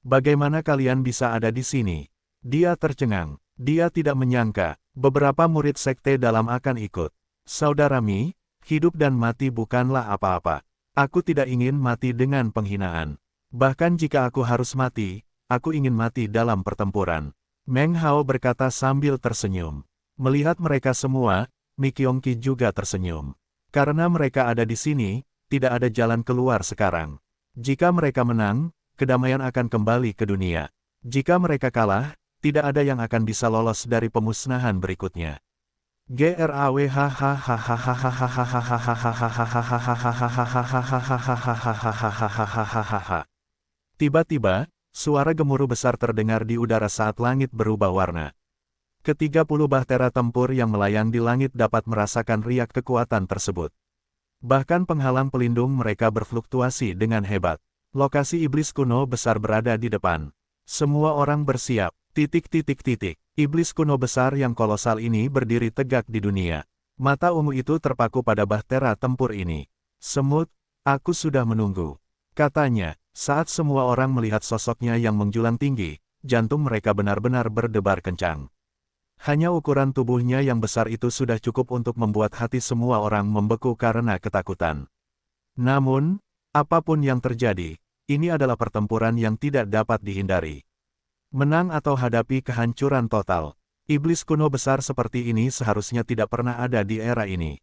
Bagaimana kalian bisa ada di sini? Dia tercengang. Dia tidak menyangka, beberapa murid sekte dalam akan ikut. Saudara Mi, hidup dan mati bukanlah apa-apa. Aku tidak ingin mati dengan penghinaan. Bahkan jika aku harus mati, aku ingin mati dalam pertempuran. Meng Hao berkata sambil tersenyum. Melihat mereka semua, Nikyongki juga tersenyum. Karena mereka ada di sini, tidak ada jalan keluar sekarang. Jika mereka menang, kedamaian akan kembali ke dunia. Jika mereka kalah, tidak ada yang akan bisa lolos dari pemusnahan berikutnya. Tiba-tiba, suara gemuruh besar terdengar di udara saat langit berubah warna. Ke-30 bahtera tempur yang melayang di langit dapat merasakan riak kekuatan tersebut. Bahkan penghalang pelindung mereka berfluktuasi dengan hebat. Lokasi iblis kuno besar berada di depan. Semua orang bersiap. Iblis kuno besar yang kolosal ini berdiri tegak di dunia. Mata ungu itu terpaku pada bahtera tempur ini. Semut, aku sudah menunggu. Katanya, saat semua orang melihat sosoknya yang menjulang tinggi, jantung mereka benar-benar berdebar kencang. Hanya ukuran tubuhnya yang besar itu sudah cukup untuk membuat hati semua orang membeku karena ketakutan. Namun, apapun yang terjadi, ini adalah pertempuran yang tidak dapat dihindari. Menang atau hadapi kehancuran total. Iblis kuno besar seperti ini seharusnya tidak pernah ada di era ini.